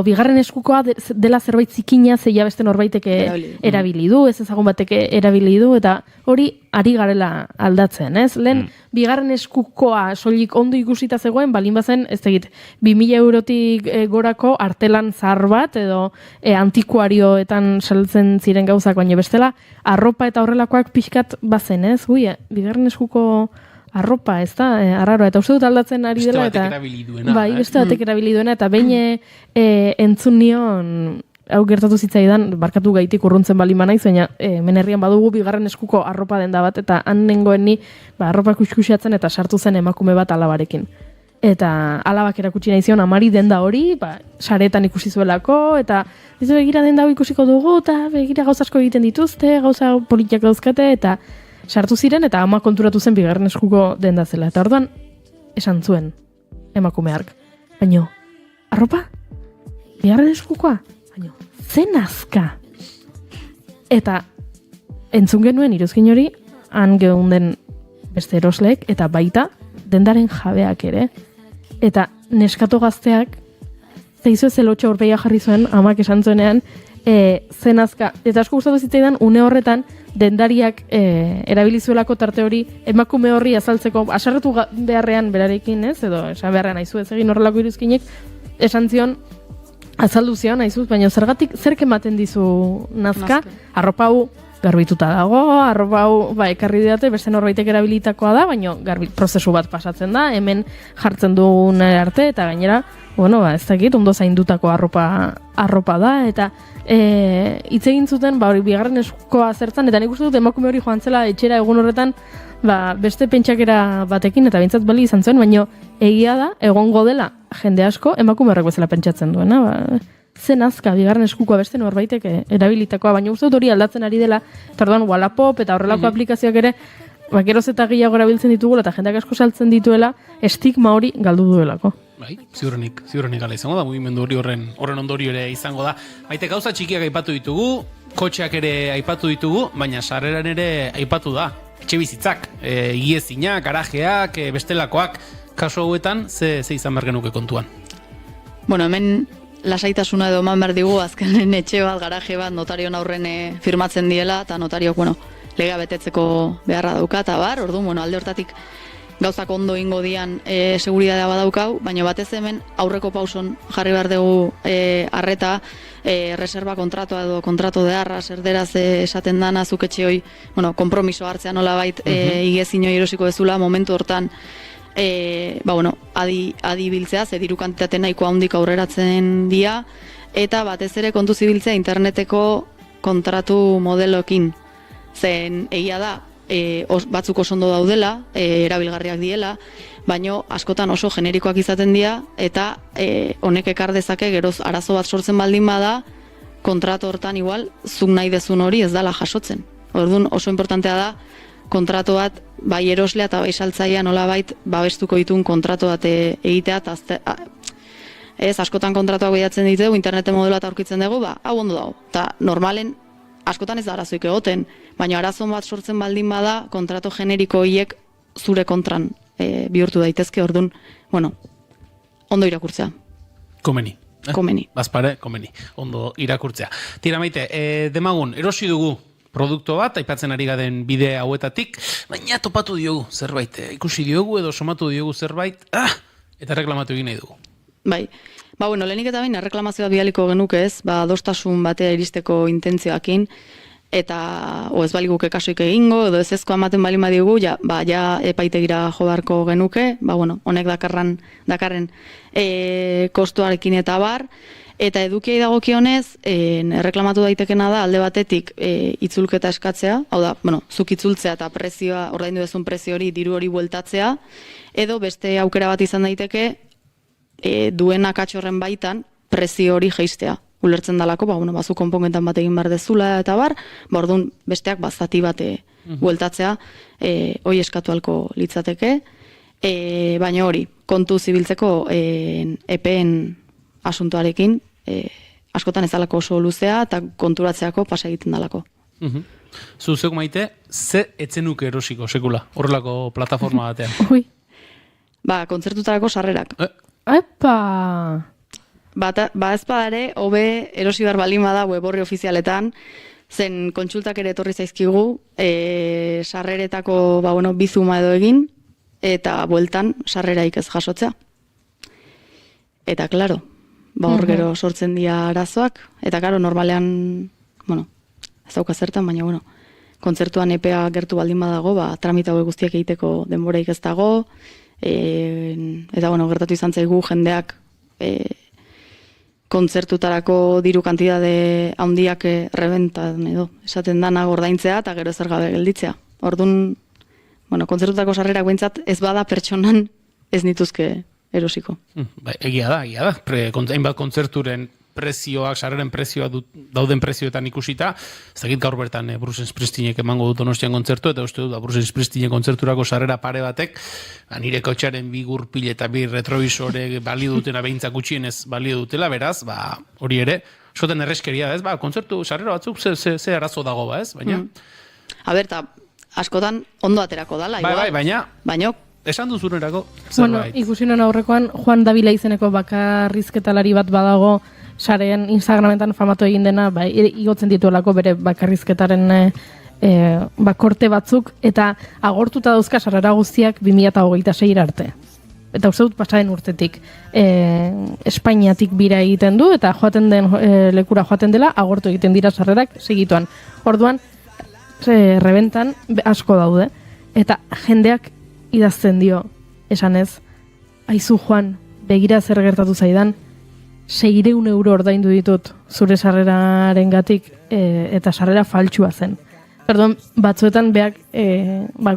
bigarren eskukoa dela zerbait zikina zeia beste norbaitek erabili du, ez ezagun batek erabili du, eta hori ari garela aldatzen, ez? Lehen bigarren eskukoa soilik ondo ikusita zegoen, balin bazen, ez tegit, 2000 eurotik gorako artelan zahar bat, edo antikuarioetan saltzen ziren gauzak, baina bestela, arropa eta horrelakoak pixkat bazen, ez? Bigarren eskuko arropa, ez da, arraroa, eta uste dut aldatzen ari dela, eta... Beste batek erabili duena, eta behin entzun nion, hau gertatu zitzaidan, barkatu gaitik urruntzen bali manaiz, baina menerrian badugu bigarren eskuko arropa denda bat, eta han nengoen ni, arropa kuskusiatzen, eta sartu zen emakume bat alabarekin. Eta alabak erakutsi nahi zion, amari denda hori, saretan ikusi zuelako, eta ez begira denda hori ikusiko dugu, eta begira gauza asko egiten dituzte, gauza politiak dauzkate, eta sartu ziren eta ama konturatu zen bigarren eskuko denda zela. Eta orduan esan zuen emakumeak. Baina, arropa? Bigarren eskukoa? Baina, zen azka? Eta, entzun genuen iruzkin hori, han geunden beste erosleek, eta baita dendaren jabeak ere. Eta neskato gazteak, zeizu ez elotxo horpeia jarri zuen, amak esan zuenean, zen azka. Eta asko gustatu zitzaidan, une horretan, dendariak erabilizuelako tarte hori, emakume horri azaltzeko, asarretu beharrean berarekin, ez? Edo, esan beharrean aizu ez egin horrelako iruzkinek, esan zion, azaldu zion, aizuz, baina zerk ematen dizu nazka? Arropa hau garbituta dago, arropa hau ekarri didate, beste norbaitek erabilitakoa da, baina prozesu bat pasatzen da, hemen jartzen duen arte, eta gainera, ez dakit, ondo zaindutako arropa da, eta hitz egin zuten, hori bigarren eskoa zertan, eta nik uste dut emakume hori joan zela etxera egun horretan, beste pentsakera batekin, eta bintzat bali izan zuen, baina egia da, egongo dela jende asko, emakume horrek bezala pentsatzen duena, zen azka, bigarren eskukoa beste norbaitek erabilitakoa, baina uste dut hori aldatzen ari dela, eta orduan Wallapop eta horrelako aplikazioak ere, geroz eta gehiago erabiltzen ditugula, eta jendeak asko saltzen dituela, estigma hori galdu duelako. Bai, ziurrenik gala izango da, mugimendu horren ondorio ere izango da. Maite, gauza txikiak aipatu ditugu, kotxeak ere aipatu ditugu, baina sarreran ere aipatu da. Etxe bizitzak, igiezinak, garajeak, bestelakoak, kasu hauetan, ze izan behar genuke kontuan? Bueno, hemen lasaitasuna edo eman behar digu, azkenen etxe bat, garaje bat, notarion aurren firmatzen diela, eta notariok, legea betetzeko beharra dauka, eta orduan, alde hortatik gauzak ondo ingo dian seguridadea badaukau, baina batez hemen aurreko pauson jarri behar dugu arreta, reserva kontratua edo kontrato de arra, erderaz esaten dana, zuk etxe hoi, kompromiso hartzea nola bait, igezino erosiko ezula, momentu hortan, adi biltzea, ze diru kantitate nahiko handik aurreratzen dia, eta batez ere kontu zibiltzea interneteko kontratu modelokin. Zen egia da, batzuk oso ondo daudela, erabilgarriak diela, baino askotan oso generikoak izaten dira, eta honek ekar dezake geroz arazo bat sortzen baldin bada, kontratu hortan igual, zuk nahi dezun hori ez dala jasotzen. Orduan oso importantea da, kontratu bat, bai eroslea eta bai saltzailea nolabait babestuko ditun kontratu bat egitea, eta askotan kontratuak bidatzen ditugu, interneten modelo bat aurkitzen dugu, hau ondo dago. Eta normalen, askotan ez da arazoik egoten, baina arazon bat sortzen baldin bada, kontratu generiko hiek zure kontran bihurtu daitezke, orduan, ondo irakurtzea. Komeni. Komeni. Bazpare, komeni. Ondo irakurtzea. Tira Maite, demagun, erosi dugu produktu bat, aipatzen ari gaden bide hauetatik, baina topatu diogu zerbait, ikusi diogu edo somatu diogu zerbait, eta reklamatu egin nahi dugu. Bai, lehenik eta baina reklamazioa bidaliko genuke ez, adostasun batea iristeko intentzioakin, eta ez baliguke kasuik egingo, edo ez ezkoa ematen bali madiogu, ja epaitegira jo beharko genuke, honek dakarren kostuarekin eta bar, eta edukiai dagokionez, erreklamatu daitekena da alde batetik itzulketa eskatzea, hau da, zuk itzultzea eta prezioa, ordaindu dezun prezio hori, diru hori bueltatzea, edo beste aukera bat izan daiteke, duen akatxorren baitan prezio hori jeistea. Ulertzen dalako, bazu konponketan bat egin behar dezula eta bar, orduan besteak zati bat bueltatzea, hori eskatu halko litzateke, baina hori, kontu zibiltzeko EPEen asuntoarekin, askotan ez dalako oso luzea eta konturatzeako pasa egiten dalako. Zuzek Maite, ze etzenuke erosiko sekula, horrelako plataforma batean? Ui. Kontzertutarako sarrerak. Epa! Ez badare, hobe erosi behar baldin bada web orri ofizialetan, zen kontsultak ere etorri zaizkigu, sarreretako bizuma edo egin, eta bueltan sarreraik ez jasotzea. Eta, klaro, hor gero sortzen dira arazoak, eta, klaro, normalean, ez dauka zertan, baina, kontzertuan EPEA gertu baldin badago, tramita hauek guztiak egiteko denboraik ez dago, eta, gertatu izan zaigu jendeak kontzertutarako diru kantitate handiak rebentan edo esaten dana ordaintzea eta gero zer gabe gelditzea. Orduan, kontzertutako sarrerak behintzat ez bada pertsonan ez nituzke erosiko. Egia da. Hainbat kontzerturen prezioak, sarreren prezioak dauden prezioetan ikusita, ez dakit gaur bertan Bruce Springsteenek emango dut Donostian kontzertu, eta uste dut Bruce Springsteen kontzerturako sarrera pare batek, nire kotxearen bi gurpil eta bi retrovisore balio dutena behintzak gutxienez balio dutela, beraz, hori ere, eskoten erreskeria, ez, kontzertu sarrera batzuk ze arazo dago, ez, baina... Aber, eta askotan ondo aterako dala, igual. Baina esan duzunerako, bueno, ikusi nuen aurrekoan, Juan Davila izeneko bakarrizketalari bat badago, sareen Instagrametan famatu egin dena, igotzen dituelako bere bakarrizketaren korte batzuk, eta agortuta dauzka sarrera guztiak 2026 arte. Eta uste dut pasaren urtetik Espainiatik bira egiten du, eta joaten den lekura joaten dela, agortu egiten dira sarrerak segituan. Orduan, rebentan asko daude, eta jendeak idazten dio, esanez, aizu Juan, begira zer gertatu zaidan, 600 euro ordaindu ditut zure sarreraren gatik, eta sarrera faltsua zen. Perdón, batzuetan beak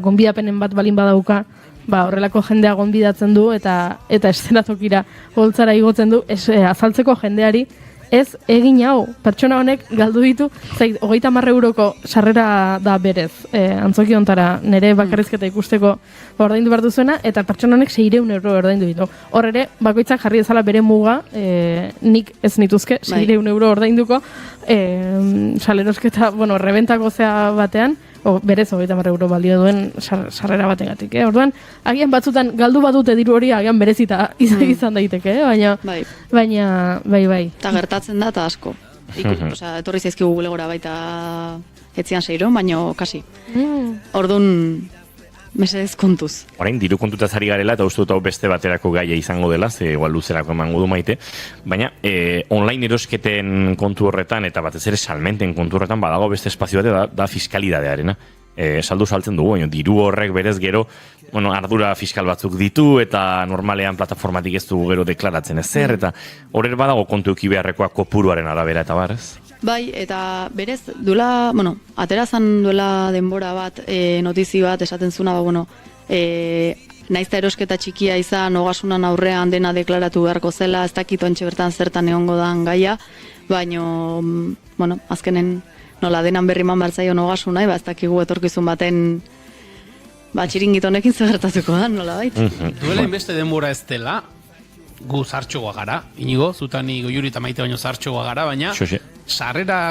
gonbidapenen bat balin badauka, horrelako jendea gonbidatzen du, eta eszenatokira holtzara igotzen du, azaltzeko jendeari, ez egin hau, pertsona honek galdu ditu, 30 euroko sarrera da berez, antzoki ontara nire bakarrizketa ikusteko ordaindu behar duzuena, eta pertsona honek 600 euro ordaindu ditu. Hor ere, bakoitzak jarri ezala bere muga, nik ez nituzke, 600 euro ordainduko, salerosketa, rebentako zea batean, berez 30 euro balio duen sarrera bategatik. Orduan, agian batzutan galdu badute diru hori, agian berezita izan daiteke, baina, bai. Eta gertatzen da, eta asko. Etorri zaizkigu bulegora baita etzian 600, baina kasi. Orduan, mesedez kontuz. Orain, diru kontutaz ari garela, eta uste dut hau beste baterako gaia izango dela, ze igual luzerako emango du Maite, baina online erosketen kontu horretan, eta batez ere salmenten kontu horretan, badago beste espazio bat, da fiskalidadearena. Saldu saltzen dugu, baina diru horrek berez gero, ardura fiskal batzuk ditu, eta normalean plataformatik ez dugu gero deklaratzen ezer, eta horrer badago kontu eki beharrekoa kopuruaren arabera eta barrez. Bai, eta berez, aterazan duela denbora bat, notizi bat esaten zuna, naizta erosketa txikia izan, ogasunan aurrean dena deklaratu beharko zela, ez dakit ontxe bertan zertan egongo dan gaia, baino, azkenen nola denan berri man bartzaion ogasuna, ez dakigu etorkizun baten txiringitonekin zegertatuko da, nola bait. Duela inbeste denbora ez dela, gu zartxoa gara, inigo, zutani Goiuri eta Maite baino zartxoa gara, baina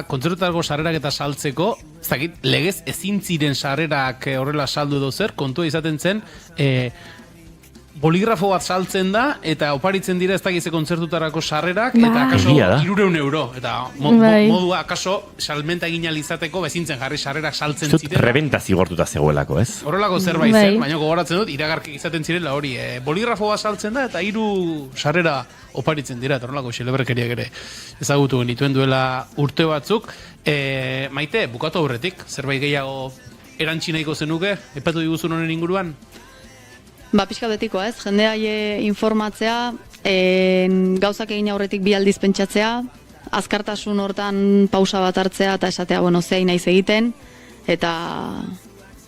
kontzertutarako sarrerak eta saltzeko, ez dakit, legez ezin ziren sarrerak horrela saldu edo zer, kontua izaten zen, boligrafo bat saltzen da, eta oparitzen dira ez dakize kontzertutarako sarrerak, eta akaso 300 euro. Eta modua akaso salmenta egin alizateko bezintzen jarri sarrerak saltzen ziren. Zut rebenta zigortuta zegoelako, ez? Horrelako zerbait zen, baina gogoratzen dut, iragarkik izaten zirela hori. Boligrafo bat saltzen da, eta 3 sarrera oparitzen dira, eta horrelako xelebrekeriak ere ezagutu genituen duela urte batzuk. Maite, bukatu aurretik, zerbait gehiago erantxinaiko zenuke, epatu diguzun honen inguruan? Pixka betikoa ez, jendea informatzea, gauzak egin aurretik 2 aldiz pentsatzea, azkartasun hortan pausa bat hartzea eta esatea, zein naiz egiten, eta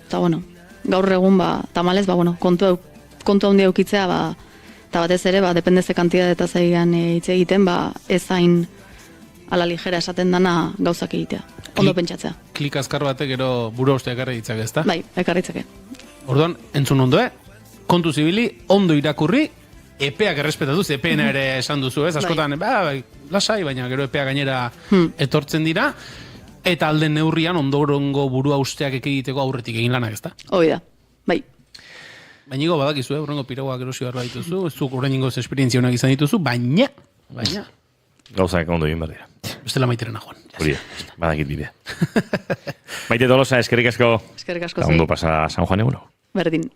gaur egun, tamalez, kontu handia eukitzea, eta batez ere, dependeze kantidad eta zaigan hitz egiten, ez hain ala ligera esaten dana gauzak egitea, ondo pentsatzea. Klik azkar batek ero buru hauste ekarri ditzake, ezta? Bai, ekarritzake. Orduan, entzun ondoe, kontu zibili, ondo irakurri, epeak errespetatuz, epeena ere esan duzu, ez? Askotan, lasai, baina gero epea gainera etortzen dira, eta alden neurrian ondorongo burua usteak egiteko aurretik egin lanak, ezta? Hoi da, bai. Baina badakizu, horrengo piragoak erosi barra dituzu, ez zuk horrein ingoz esperientzia honak izan dituzu, baina... Gauzak ondo egin behar dira. Bestela Maiterena, Juan. Hori da, badakit bidea. Maite Tolosa, eskerrik asko. Eskerrik asko, ondo pasa San Juan eguno. Berdin.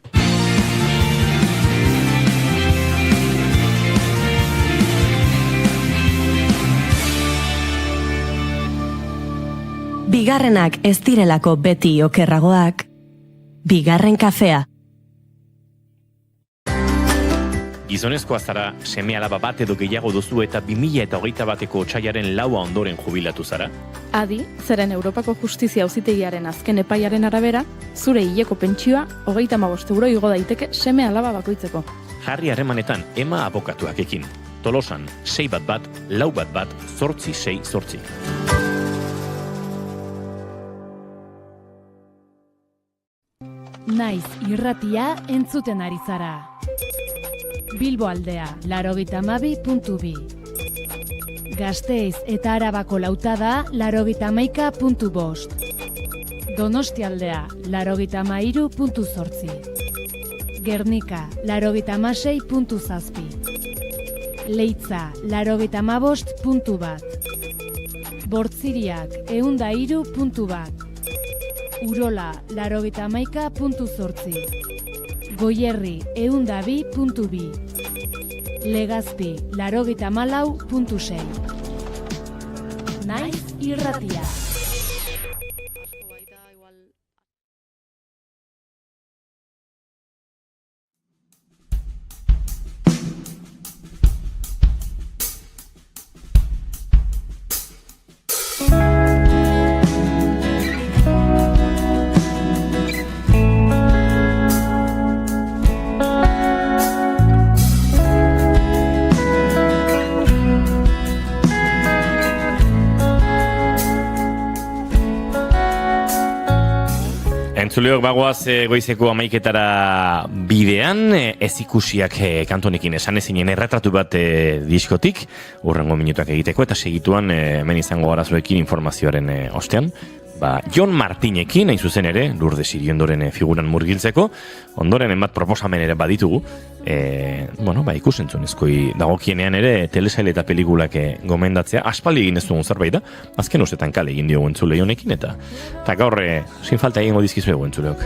Bigarrenak ez direlako beti okerragoak, bigarren kafea. Gizonezkoa zara seme alaba bat edo gehiago duzu eta 2021ko otsailaren 4 ondoren jubilatu zara? Adi, zeren Europako Justizia Auzitegiaren azken epaiaren arabera, zure hileko pentsioa 35 euro igo daiteke seme alaba bakoitzeko. Jarri harremanetan Ema abokatuak ekin. Tolosan 611-448-868. Naiz irratia entzuten ari zara. Bilbo aldea, 92.2. Gasteiz eta Arabako lautada, 91.5. Donostialdea, 93.8. Gernika, 96.7. Leitza, 95.1. Bortziriak, 103.1. Urola, 91.8. Goierri, 102.2. Legazpi, 94.6. Naiz irratia. Entzuleok bagoaz goizeko 11:00 bidean, ez ikusiak kantonekin esan ezinen erretratu bat diskotik, urrengo minutuak egiteko, eta segituan hemen izango garazuekin informazioaren ostean. Jon Martinekin, hain zuzen ere, Lourdes Iriondoren figuran murgiltzeko, ondoren enbat proposamen ere baditugu, ikusentzunezkoi dagokienean ere telesail eta pelikulak gomendatzea, aspaldi egin ez dugun zerbait da, azken ustetan kale egin diogu entzule honekin, eta gaur sin falta egingo dizkizuegu entzuleok.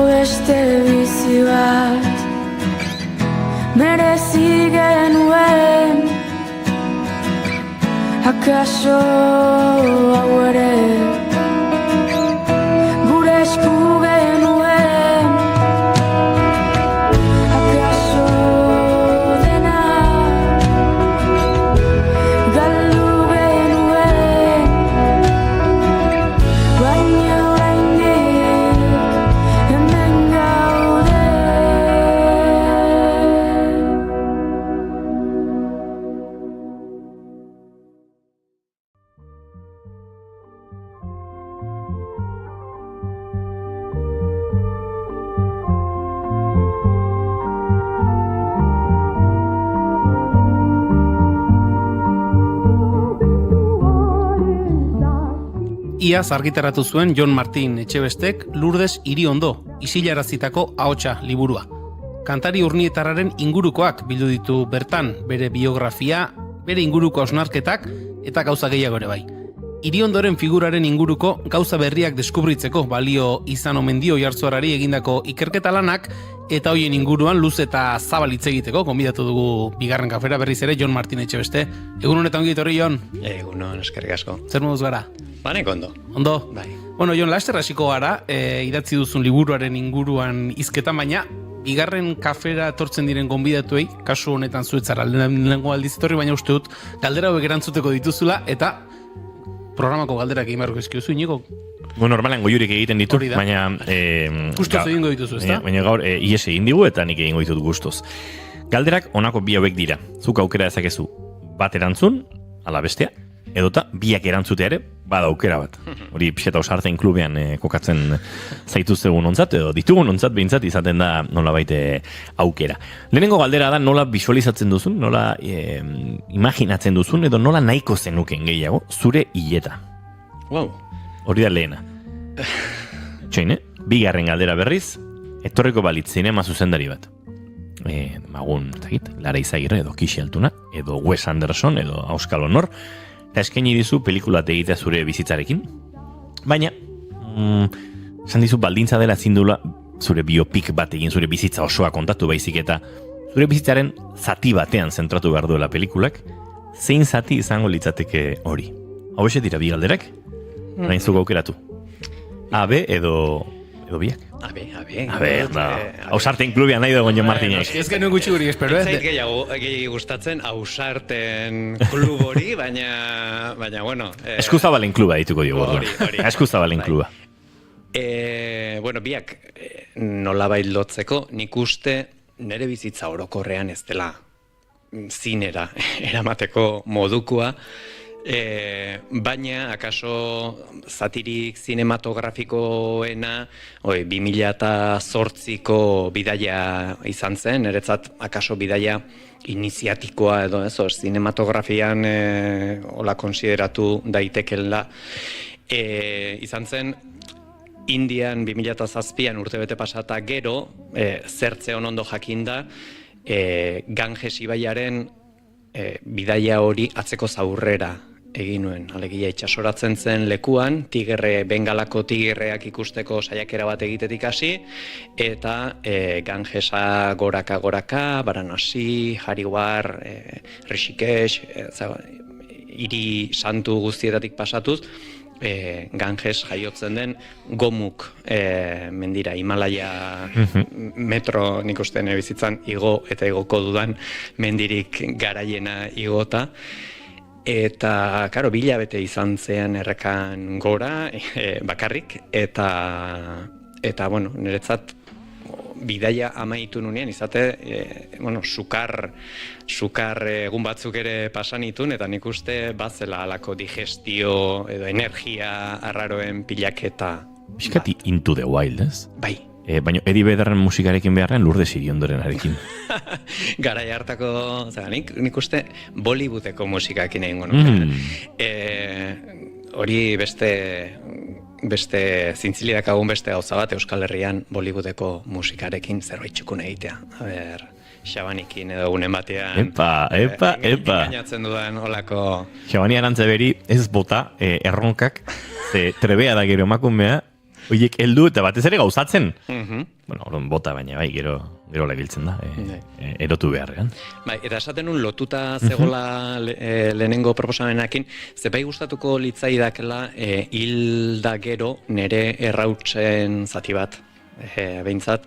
beste bizi bat merezi genuen, akaso hau ere gure esku genuen, akaso dena galdu genuen, baina oraindik hemen gaude. Iaz argitaratu zuen Jon Martin Etxebestek Lourdes Iriondo, isilarazitako ahotsa liburua. Kantari urnietarraren ingurukoak bildu ditu bertan, bere biografia, bere inguruko hausnarketak eta gauza gehiago ere bai. Iriondoren figuraren inguruko gauza berriak deskubritzeko balio izan omen dio Oiartzuarrari egindako ikerketa lanak, eta hoien inguruan luz eta zabal hitz egiteko gonbidatu dugu bigarren kafera berriz ere Jon Martin Etxebeste. Egun honetan ongi etorri, Jon? Egunon, eskerrik asko. Zer moduz gara? Banek ondo. Ondo? Bai. Bueno, Jon, laster hasiko gara, idatzi duzun liburuaren inguruan hizketan, baina bigarren kafera etortzen diren gonbidatuei, kasu honetan zuetzara lehenengo aldiz etorri, baina uste dut galdera hauek erantzuteko dituzula, eta programako galderak egin beharko ezkiozu, Iñigo? Normalean goiurik egiten ditut, Hori da. baina... Gustoz egingo dituzu, ezta? Baina gaur ies egin digu eta nik egingo ditut gustoz. Galderak honako bi hauek dira. Zuk aukera dezakezu bat erantzun, ala bestea, edota biak erantzutea ere, bada aukera bat. Hori pixeta osartzen klubean kokatzen zaituztegun ontzat, edo ditugun ontzat behintzat izaten da nolabait aukera. Lehenengo galdera da nola visualizatzen duzun, nola imaginatzen duzun, edo nola nahiko zenuken gehiago, zure hileta. Wow. Hori da lehena. Txoin, bigarren galdera berriz, etorriko balitz zinema zuzendari bat. Magun, Lara Izagirre, edo Kixi Altuna, edo Wes Anderson, edo Auskal Honor, eta eskaini dizu pelikulat egitea zure bizitzarekin. Baina, esan dizu baldintza dela ezin duela zure biopik bat egin, zure bizitza osoa kontatu baizik eta zure bizitzaren zati batean zentratu behar duela pelikulak, zein zati izango litzateke hori. Hau dira bi galderak? Nain zuko aukeratu. A, B edo biak? A, B. No. Ausarten klubian nahi dugu Jon Martinek. Ez genuen gutxi guri espero, ez? Zait gehiago gustatzen ausarten klub hori, baina bueno... Eskuzabalen kluba dituko diogu. Hori. Eskuzabalen kluba. Bueno, biak nolabait lotzeko, nik uste nire bizitza orokorrean ez dela zinera eramateko modukua, baina akaso zatirik zinematografikoena 2008ko bidaia izan zen, niretzat akaso bidaia iniziatikoa edo ez, zinematografian hola konsideratu daitekela izan zen. Indian 2007an urtebete pasata gero, zertze ondo jakinda, Ganges ibaiaren bidaia hori atzeko zaurrera egin nuen. Alegia itxasoratzen zen lekuan, bengalako tigerreak ikusteko saiakera bat egitetik hasi, eta Gangesa goraka, Varanasi, Haridwar, Rishikesh, hiri santu guztietatik pasatuz, Ganges jaiotzen den Gomuk mendira, Himalaya metro nik uste bizitzan igo eta igoko dudan mendirik garaiena igota. Eta, karo, bilabete izan zean errekan gora, bakarrik, eta bueno, niretzat bidaia amaitu nunean, izate, sukar egun batzuk ere pasan itun, eta nik uste bazela alako digestio edo energia arraroen pilaketa. Bizkati Into the Wild, ez? Bai. Baina Eddie Vedderren musikarekin beharren Lourdes Iriondoren arekin. Garai hartako, nik uste Bollywoodeko musikakin egingo nuke. Hori beste zintziliakagun beste gauza bat Euskal Herrian Bollywoodeko musikarekin zerbait txukun egitea. Xabanikin edo egunen batean. Epa. Engainatzen dudan olako... Xabani Arantzaberi ez bota erronkak, ze trebea da gero emakumea, Oiek heldu eta batez ere gauzatzen. Bueno, orduan bota baina bai, gero lebiltzen da, erotu beharrean. Bai, eta esaten nun lotuta zegoela lehenengo proposamenakin, ze bai gustatuko litzaidakela hilda gero nere errautzen zati bat. Behintzat,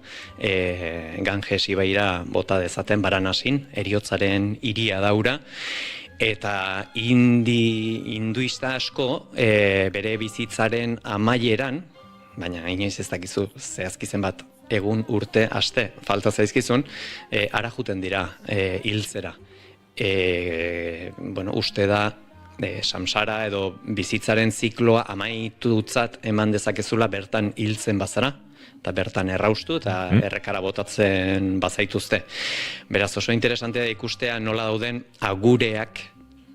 Ganges ibaira bota dezaten Baranasin, heriotzaren hiria daura, eta hinduista asko bere bizitzaren amaieran, baina inoiz ez dakizu zehazki zenbat egun, urte, aste, falta zaizkizun, ara juten dira hiltzera. Uste da, samsara edo bizitzaren zikloa amaitutzat eman dezakezula bertan hiltzen bazara, eta bertan erraustu eta errekara botatzen bazaituzte. Beraz, oso interesantea da ikustea nola dauden agureak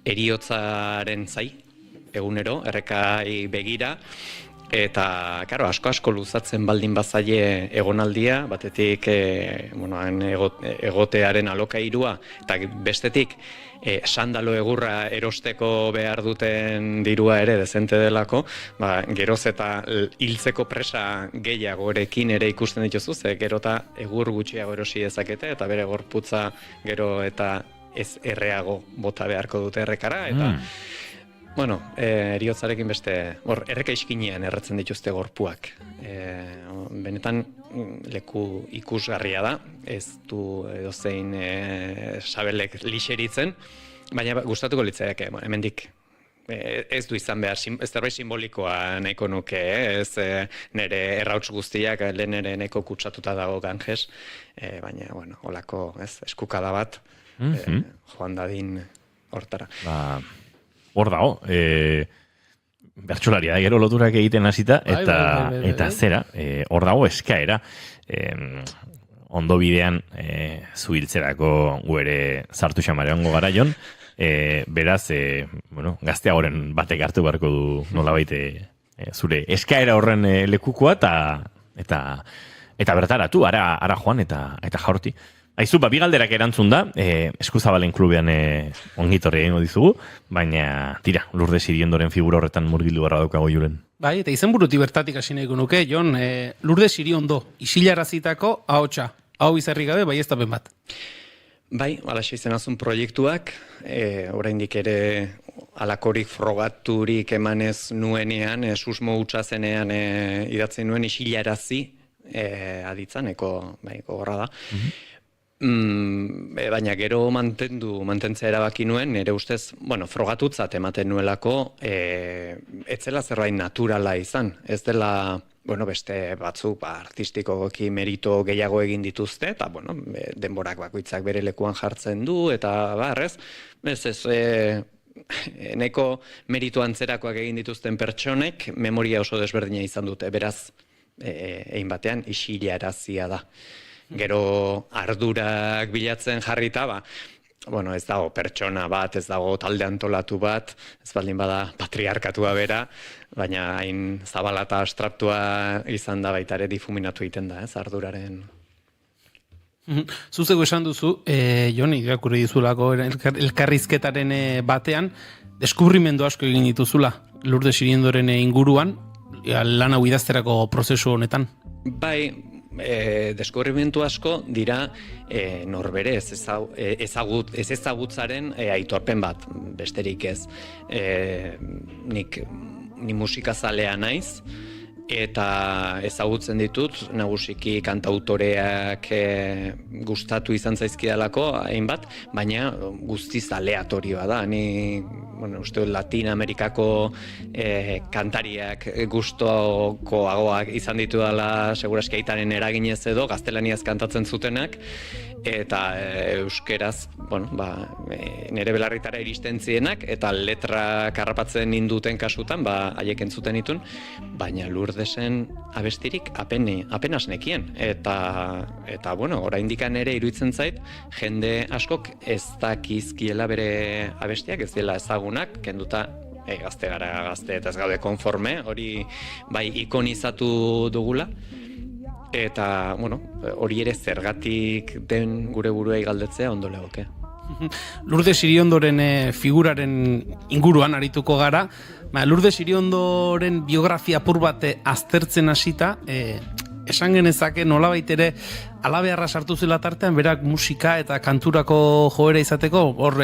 heriotzaren zai, egunero, errekai begira, eta, karo, asko luzatzen baldin bazaie egonaldia, batetik egotearen alokairua, eta bestetik sandalo egurra erosteko behar duten dirua ere dezente delako, geroz eta hiltzeko presa gehiagorekin ere ikusten dituzu, ze gero eta egur gutxiago erosi dezakete, eta bere gorputza gero eta ez erreago bota beharko dute errekara, eta eriotzarekin beste, erreka iskinean erretzen dituzte gorpuak. Benetan leku ikusgarria da, ez du edozein sabelek lixeritzen, baina gustatuko litzaiake, hemendik ez du izan behar, ez zerbait simbolikoa nahiko nuke, ez nire errauts guztiak lehen ere nahiko kutsatuta dago Ganges, baina, holako eskukada bat, joan dadin hortara. Hor dago, bertsolaria da gero loturak egiten hasita, eta zera, hor dago eskaera, ondo bidean zuhiltzerako gu ere sartu xamareango garaion, beraz, gazteagoren batek hartu beharko du nolabait zure eskaera horren lekukoa, eta bertaratu, ara joan eta jaurti. Aizu, bi galderak erantzun da, Eskuzabalen klubean ongitorri egingo dizugu, baina, tira, Lourdes Iriondoren figura horretan murgildu barra daukago Julen. Bai, eta izenburuti bertatik hasi nahiko nuke, Jon, Lourdes Iriondo, isilarazitako ahotsa, hau izarri gabe, bai ez da ben bat. Bai, alaxe izenazun proiektuak, oraindik ere alakorik frogaturik emanez nuenean, susmo hutsa zenean idatzen nuen isilarazi, aditzaneko, gogorra da. Baina gero mantentzea erabaki nuen, nire ustez, frogatutzat ematen nuelako, etzela zerbait naturala izan, ez dela, beste batzuk artistikoki merito gehiago egin dituzte, eta, denborak bakoitzak bere lekuan jartzen du, eta barrez, nahiko meritu antzerakoak egin dituzten pertsonek, memoria oso desberdina izan dute, beraz, egin batean, isilarazia da. Gero ardurak bilatzen jarrita, ez dago pertsona bat, ez dago talde antolatu bat, ez baldin bada patriarkatua bera, baina hain zabala eta abstraktua izan da baita ere difuminatu egiten da, ez arduraren. Zuzego esan duzu, Jon, irakurri dizulako elkarrizketaren batean, deskubrimendu asko egin dituzula Lourdes Iriondoren inguruan, lan hau idazterako prozesu honetan. Bai, deskubrimentu asko dira norbere ez ezagutzaren aitorpen bat, besterik ez. Ni musikazalea naiz, eta ezagutzen ditut, nagusiki kantautoreak gustatu izan zaizkidalako, hainbat, baina guztiz aleatorioa da. Ni, uste Latin Amerikako kantariak gustokoagoak izan ditu dela, seguraski aitaren eraginez edo, gaztelaniaz kantatzen zutenak, eta euskeraz, nire belarritara iristen zienak, eta letra karrapatzen induten kasutan, haiek entzuten ditun, baina Lourdesen abestirik apenas nekien. Eta oraindikan ere iruditzen zait, jende askok ez dakizkiela bere abestiak, ez dela ezagunak, kenduta gazte eta ez gaude konforme, hori bai ikonizatu dugula. Eta, hori ere zergatik den gure buruei galdetzea ondo legoke. Lourdes Iriondoren figuraren inguruan arituko gara. Lourdes Iriondoren biografia apur bat aztertzen hasita, esan genezake nolabait ere alabeharra sartu zela tartean, berak musika eta kanturako joera izateko, hor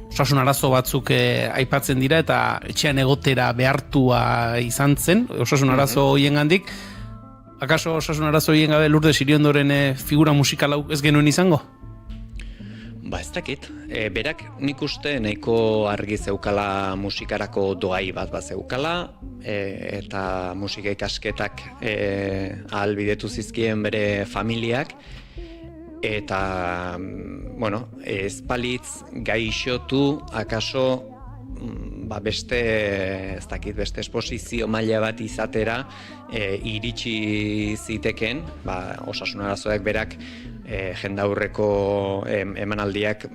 osasun arazo batzuk aipatzen dira, eta etxean egotera behartua izan zen, osasun arazo hoiengandik. Akaso osasun arazo horien gabe Lourdes Iriondoren figura musikal hau ez genuen izango? Ez dakit. Berak nik uste nahiko argi zeukala musikarako doai bat zeukala, eta musika ikasketak ahalbidetu zizkien bere familiak, eta, ez balitz gaixotu, akaso, beste esposizio maila bat izatera iritsi ziteken, osasun arazoak berak jendaurreko emanaldiak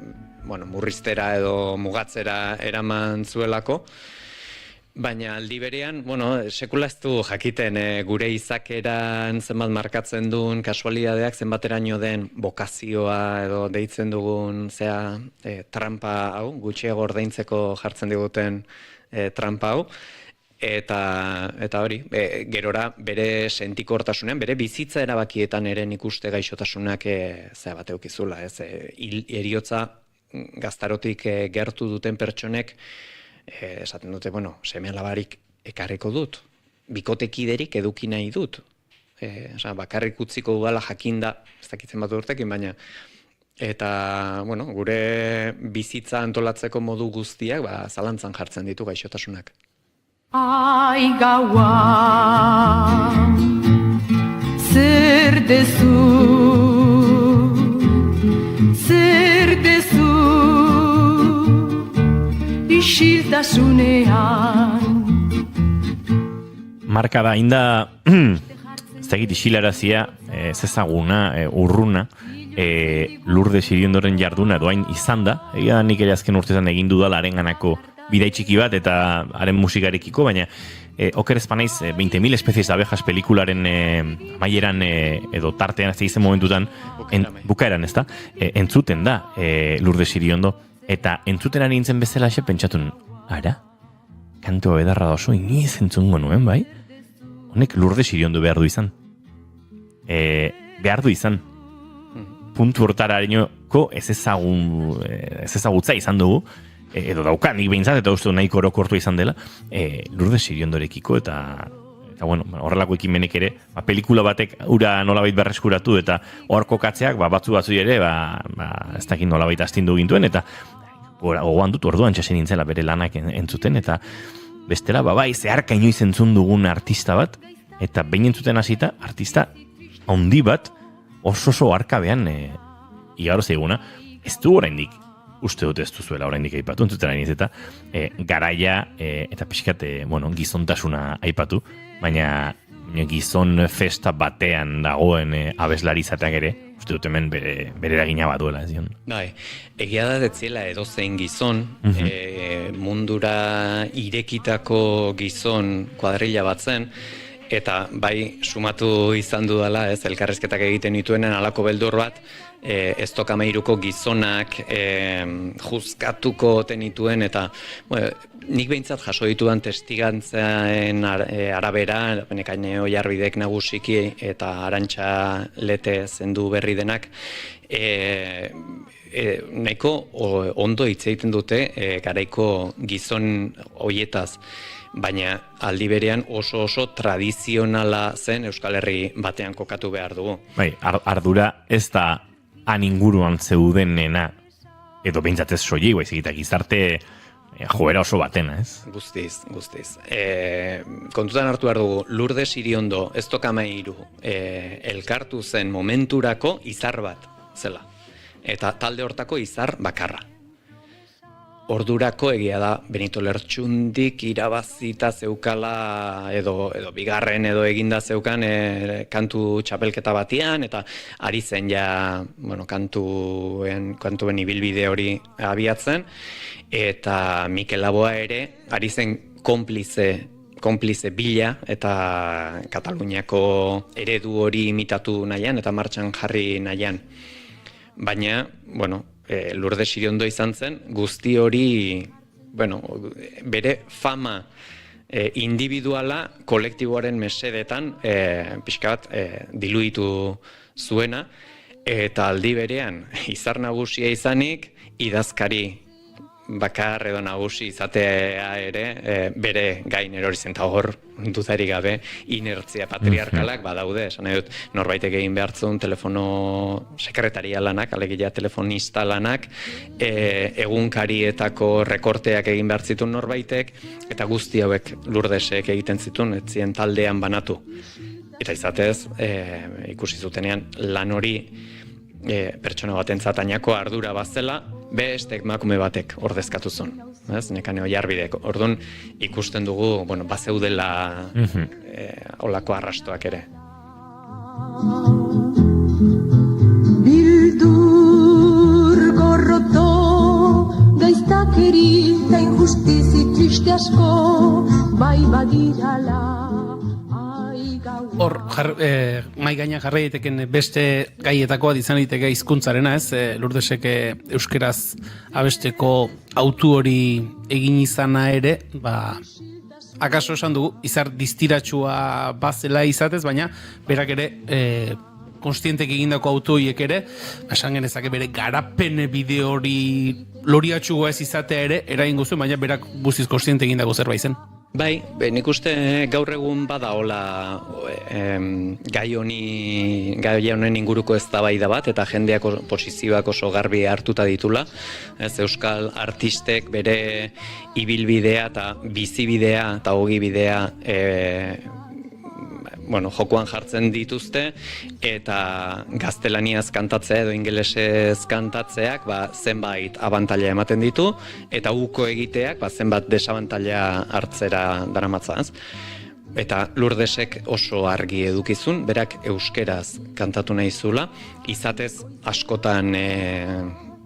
murriztera edo mugatzera eraman zuelako, baina aldi berean, sekula ez du jakiten gure izakeran zenbat markatzen duen kasualidadeak, zenbateraino den bokazioa edo deitzen dugun trampa hau, gutxiago ordaintzeko jartzen diguten trampa hau, eta hori, gerora bere sentikortasunean, bere bizitza erabakietan ere nik uste gaixotasunak bat eukizula, heriotza gaztarotik gertu duten pertsonek esaten dute, seme-alabarik ekarriko dut, bikotekiderik eduki nahi dut, bakarrik utziko dudala jakinda, ez dakitzen bat urtekin, baina eta, gure bizitza antolatzeko modu guztiak zalantzan jartzen ditu gaixotasunak. Ai gaua, zer dezu, isiltasunean. Marka da, inda, ez dakit isilarazia, ez ezaguna, urruna, Lourdes Iriondoren jarduna doain izan da, egia da nik ere azken urtetan egin dudala arenganako bidai txiki bat eta haren musikarekiko, baina oker ezpanaiz 20.000 especies de abejas pelikularen amaieran edo tartean ez egiten momentutan bukaeran, ez da? Entzuten da Lourdes Iriondo, eta entzuten ari nintzen bezala xe pentsatun, ara? Kantu edarra da oso iniz entzungo nuen, bai? Honek Lourdes Iriondo behar du izan. Behar du izan. Puntu hortara harinoko ez ezagutza izan dugu, edo daukan, nik behintzat, eta uste nahiko orokortu izan dela, Lourdes Iriondorekiko, eta horrelako ekimenek ere, pelikula batek ura nolabait berreskuratu, eta hor kokatzeak, batzu ere, ez dakit nolabait astindu gintuen, eta gogoan dut orduan txasen nintzela bere lanak entzuten, eta bestela, zeharka inoiz entzun dugun artista bat, eta behin entzuten hasita, artista handi bat, oso arkabean igaro zeiguna, ez du oraindik, uste dut ez duzuela oraindik aipatu, entzuten ari eta garaia eta pixkat gizontasuna aipatu, baina gizon festa batean dagoen abeslari izateak ere, uste dut hemen bere eragina bat duela, ez dion. Egia da detzela edozein gizon, mundura irekitako gizon kuadrilla bat zen, eta bai sumatu izan dudala, elkarrezketak egiten dituenen halako beldur bat, ez tokameiruko gizonak juzkatuko tenituen, eta nik behintzat jaso ditudan testigantzaen arabera, Benekain Oiarbidek nagusiki eta Arantxa Lete zendu berri denak, nahiko ondo hitz egiten dute garaiko gizon hoietaz, baina aldi berean oso tradizionala zen Euskal Herri batean kokatu behar dugu. Bai, ardura ez da aninguruan zeudenena, edo behintzat ez soilik, baizik eta gizarte joera oso batena, ez? Guztiz. Kontutan hartu behar dugu, Lourdes Iriondo ez tokamairu elkartu zen momenturako izar bat zela. Eta talde hortako izar bakarra. Ordurako egia da Benito Lertxundik irabazita zeukala edo bigarren edo eginda zeukan kantu txapelketa batian, eta ari zen ja kantuen ibilbide hori abiatzen, eta Mikel Laboa ere ari zen konplize bila eta Kataluniako eredu hori imitatu nahian eta martxan jarri nahian. Baina, Lourdes Iriondo izan zen, guzti hori, bueno, bere fama individuala kolektiboaren mesedetan pixka bat diluitu zuena, eta aldi berean izar nagusia izanik, idazkari bakar edo nagusi izatea ere bere gain erori zen, eta hor dudarik gabe inertzia patriarkalak badaude, esan nahi dut norbaitek egin behartzun telefono sekretaria lanak, alegia telefonista lanak, egunkarietako rekorteak egin behar zituen norbaitek, eta guzti hauek Lourdesek egiten zituen, ez ziren taldean banatu. Eta izatez, ikusi zutenean lan hori pertsona batentzat ainako ardura bazela, beste emakume batek ordezkatu zuen. Nekane Oiarbidek. Orduan ikusten dugu, bueno, bazeudela olako arrastoak ere. Bildur gorroto, gaiztakeri eta injustizi triste asko, bai badirala. Hor, mai gaina jarri daiteken beste gaietakoa izan daiteke hizkuntzarena, ez? Lourdesek euskeraz abesteko autu hori egin izana ere, akaso esan dugu, izar distiratsua bazela izatez, baina berak ere konstientek egindako autu horiek ere, esan genezake bere garapen bideo hori loriatxua ez izatea ere, eragingo zuen, baina berak buziz konstiente egindako zerbait zen. Bai, nik uste gaur egun bada hola gai honen inguruko eztabaida bat, eta jendeak posizioak oso garbi hartuta ditula. Euskal artistek bere ibilbidea eta bizibidea eta ogibidea jokoan jartzen dituzte, eta gaztelaniaz kantatzea edo ingelesez kantatzeak zenbait abantaila ematen ditu, eta uko egiteak zenbat desabantaila hartzera daramatzaz. Eta Lourdesek oso argi edukizun, berak euskeraz kantatu nahi zula, izatez askotan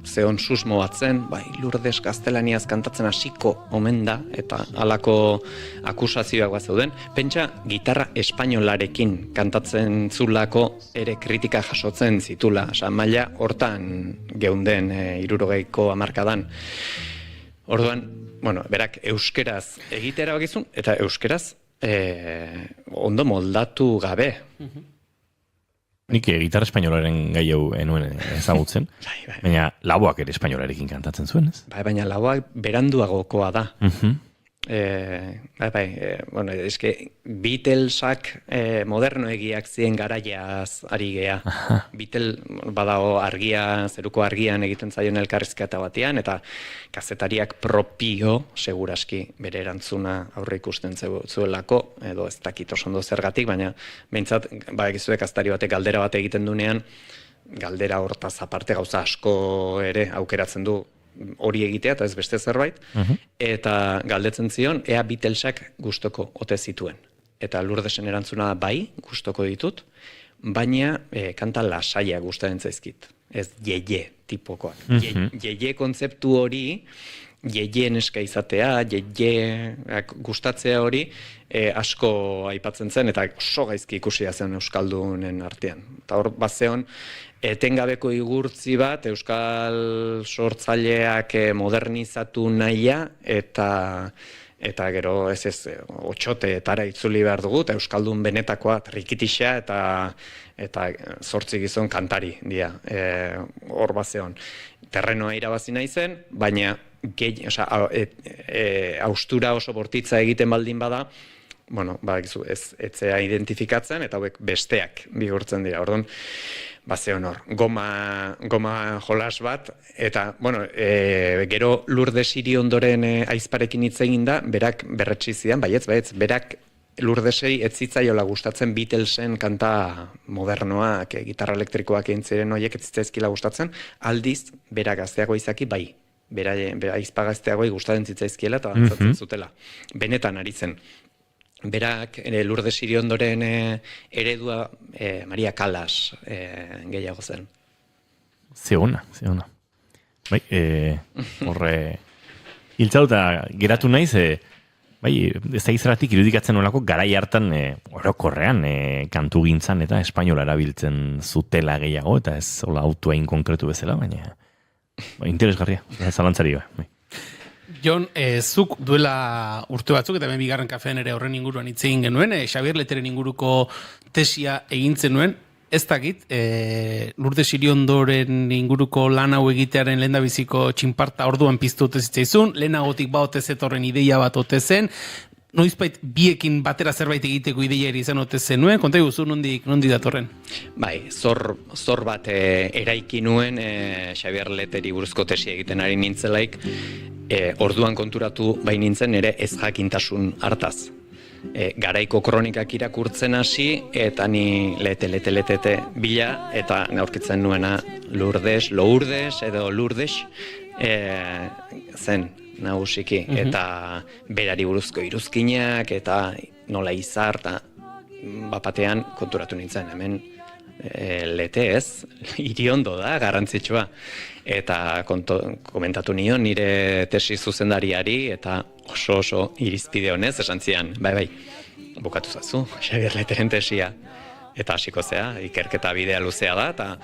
zehon susmo batzen, Lourdes gaztelaniaz kantatzen hasiko omen da, eta halako akusazioak bat zeuden. Pentsa, gitarra espainolarekin kantatzen zulako ere kritika jasotzen zitula, maila hortan geunden 60ko hamarkadan. Orduan, berak euskeraz egitera bakizun, eta euskeraz ondo moldatu gabe. Nik gitarra espainolaren gai hau enuen ezagutzen, baina Laboak ere espainolarekin kantatzen zuen, ez? Baina Laboak beranduagokoa da. Eske Beatlesak modernoegiak ziren garaiaz ari gea. Beatle badago argia, zeruko argian egiten zaion elkarrizketa batean, eta kazetariak propio, seguraski bere erantzuna aurre ikusten zuelako, edo ez dakit oso ondo zergatik, baina behintzat, egizuek kazetari batek galdera bat egiten dunean, galdera hortaz aparte gauza asko ere aukeratzen du hori egitea, eta ez beste zerbait, eta galdetzen zion, ea Beatlesak gustoko ote zituen. Eta Lourdesen erantzuna bai, gustoko ditut, baina kanta lasaia gustatzen zaizkit. Ez ye tipokoak. Ye kontzeptu hori, ye neska izatea, ye gustatzea hori, asko aipatzen zen, eta oso gaizki ikusia zen euskaldunen artean. Eta hor bazeon, etengabeko igurtzi bat, euskal sortzaileak modernizatu nahia, eta gero ez otxoteetara itzuli behar dugu, eta euskaldun benetakoa trikitixa eta 8 gizon kantari dira. Hor bazeon, terrenoa irabazi nahi zen, baina haustura oso bortitza egiten baldin bada, ez etzea identifikatzen, eta hauek besteak bihurtzen dira. Orduan, bazeon hor, goma jolas bat, eta, gero Lourdes Iriondoren aizparekin hitz egin da, berak berretsi zidan, berak Lourdesei ez zitzaiola gustatzen Beatlesen kanta modernoak, gitarra elektrikoak egin ziren horiek ez zitzaizkila gustatzen, aldiz, berak gazteago izaki, bera aizpagazteagoi gustatzen zitzaizkiela eta dantzatzen zutela. Benetan ari zen. Berak Lourdes Iriondoren eredua Maria Callas gehiago zen. Zeona. Horre, hiltzauta geratu naiz, ez da izratik irudikatzen olako garai hartan orokorrean kantu gintzan eta espainola erabiltzen zutela gehiago, eta ez hola autua inkonkretu bezala, baina Interesgarria, zalantzari bai. Jon, zuk duela urte batzuk, eta hemen bigarren kafean ere horren inguruan hitz egin genuen, Xabier Leteren inguruko tesia egintzen nuen, ez dakit, Lourdes Iriondoren inguruko lan hau egitearen lehendabiziko txinparta orduan piztu ote zitzaizun, lehenagotik ote zetorren ideia bat ote zen, noizbait biekin batera zerbait egiteko ideia ere izan ote zenuen, konta guzu nondik datorren? Bai, zor bat eraiki nuen Xabier Leteri buruzko tesia egiten ari nintzelaik, orduan konturatu bai nintzen ere ez jakintasun hartaz. Garaiko kronikak irakurtzen hasi, eta ni lete bila, eta aurkitzen nuena Lourdes edo Lourdes zen nagusiki, eta berari buruzko iruzkinak, eta nola izar, eta bapatean konturatu nintzen, hemen lete ez, Iriondo da, garrantzitsua. Eta komentatu nion nire tesi zuzendariari, eta oso irizpide honez, esan zian, bai, bukatu zazu, Xabier Leteren tesia. Eta hasiko zea, ikerketa bidea luzea da,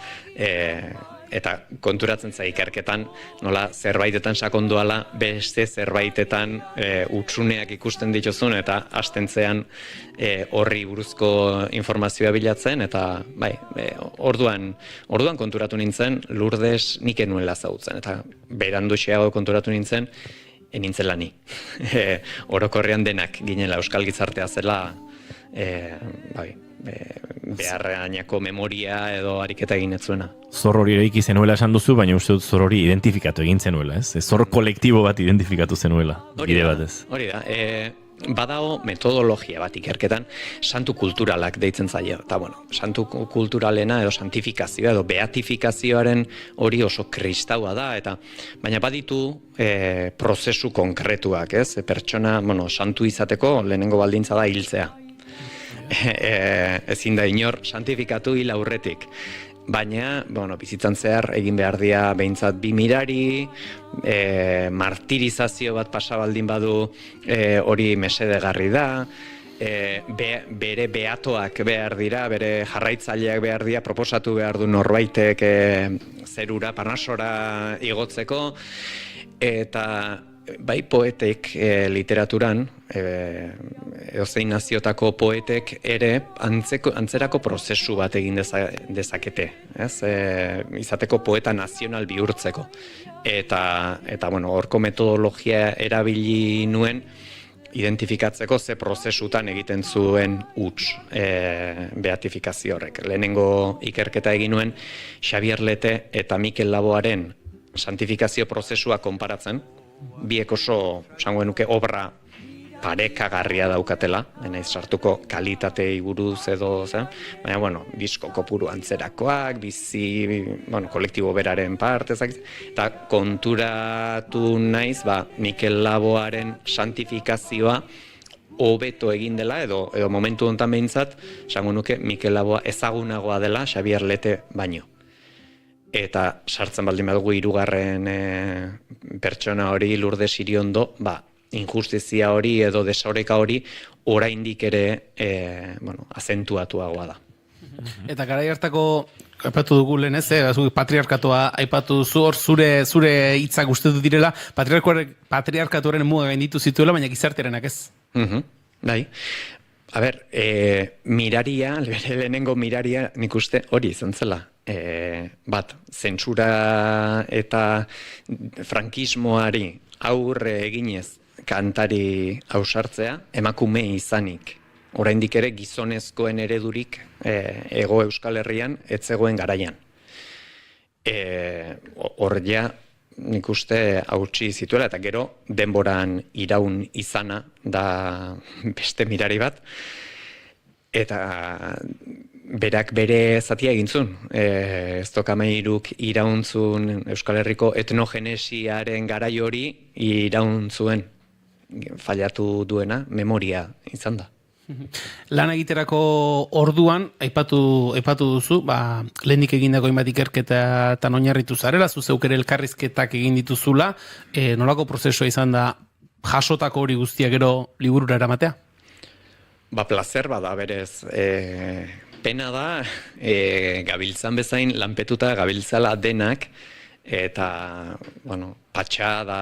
eta konturatzen za ikerketan nola zerbaitetan sakonduala, beste zerbaitetan utsuneak ikusten dituzun, eta hastentzean horri buruzko informazioa bilatzen, eta bai, orduan konturatu nintzen, Lourdes nik enuela zautzen, eta beranduxeago konturatu nintzen, nintzela ni. Orokorrean denak ginela euskal gizartea zela, beharreanako memoria edo ariketa egin ez zuena. Zor hori eraiki zenuela esan duzu, baina uste dut zor hori identifikatu egin zenuela, ez? Zor kolektibo bat identifikatu zenuela, bide batez. Hori da, badao metodologia bat ikerketan santu kulturalak deitzen zaio. Eta santu kulturalena edo santifikazioa edo beatifikazioaren hori oso kristaua da, baina baditu prozesu konkretuak, ez? Pertsona, santu izateko lehenengo baldintza da hiltzea. Ezin da inor santifikatu hil aurretik. Baina, bizitzan zehar egin behar dira behintzat 2 mirari, martirizazio bat pasabaldin badu hori mesedegarri da, bere beatoak behar dira, bere jarraitzaileak behar dira, proposatu behar du norbaitek zerura, parnasora igotzeko, eta bai poetek literaturan, edozein naziotako poetek ere antzerako prozesu bat egin dezakete, izateko poeta nazional bihurtzeko. Eta horko metodologia erabili nuen identifikatzeko ze prozesutan egiten zuen huts beatifikazio horrek. Lehenengo ikerketa egin nuen Xabier Lete eta Mikel Laboaren santifikazio prozesua konparatzen, biek oso, esango nuke, obra parekagarria daukatela, naiz sartuko kalitatei buruz edo, baina, disko kopuru antzerakoak, bizi, kolektibo beraren parte, eta konturatu naiz, Mikel Laboaren santifikazioa hobeto egin dela, edo momentu honetan behintzat, esango nuke, Mikel Laboa ezagunagoa dela Xabier Lete baino. Eta sartzen baldin badugu 3. Pertsona hori, Lourdes Iriondo, injustizia hori edo desoreka hori oraindik ere azentuatuagoa da. Eta garai hartako aipatu dugu lehen patriarkatoa aipatu duzu, hor zure hitzak uste dut direla, patriarkatuaren muga gainditu zituela, baina gizartearenak ez. Bai. A ber, miraria, lehenengo miraria nik uste hori izan zela. Zentsura eta frankismoari aurre eginez kantari ausartzea, emakume izanik. Oraindik ere gizonezkoen eredurik Hego Euskal Herrian ez zegoen garaian. Hor nik uste hautsi zituela, eta gero denboran iraun izana da beste mirari bat, eta berak bere zatia egintzun. Eztokamairuk irauntzun Euskal Herriko etnogenesiaren garai hori irauntzuen, fallatu duena memoria izan da. Lan egiterako orduan, aipatu duzu, lehenik egindako hainbat ikerketan oinarritu zarela, zu zeuk ere elkarrizketak egin dituzula, nolako prozesua izan da jasotako hori guztia gero liburura eramatea? Plazer bada berez, pena da, gabiltzan bezain lanpetuta gabiltzala denak, eta, bueno, patxada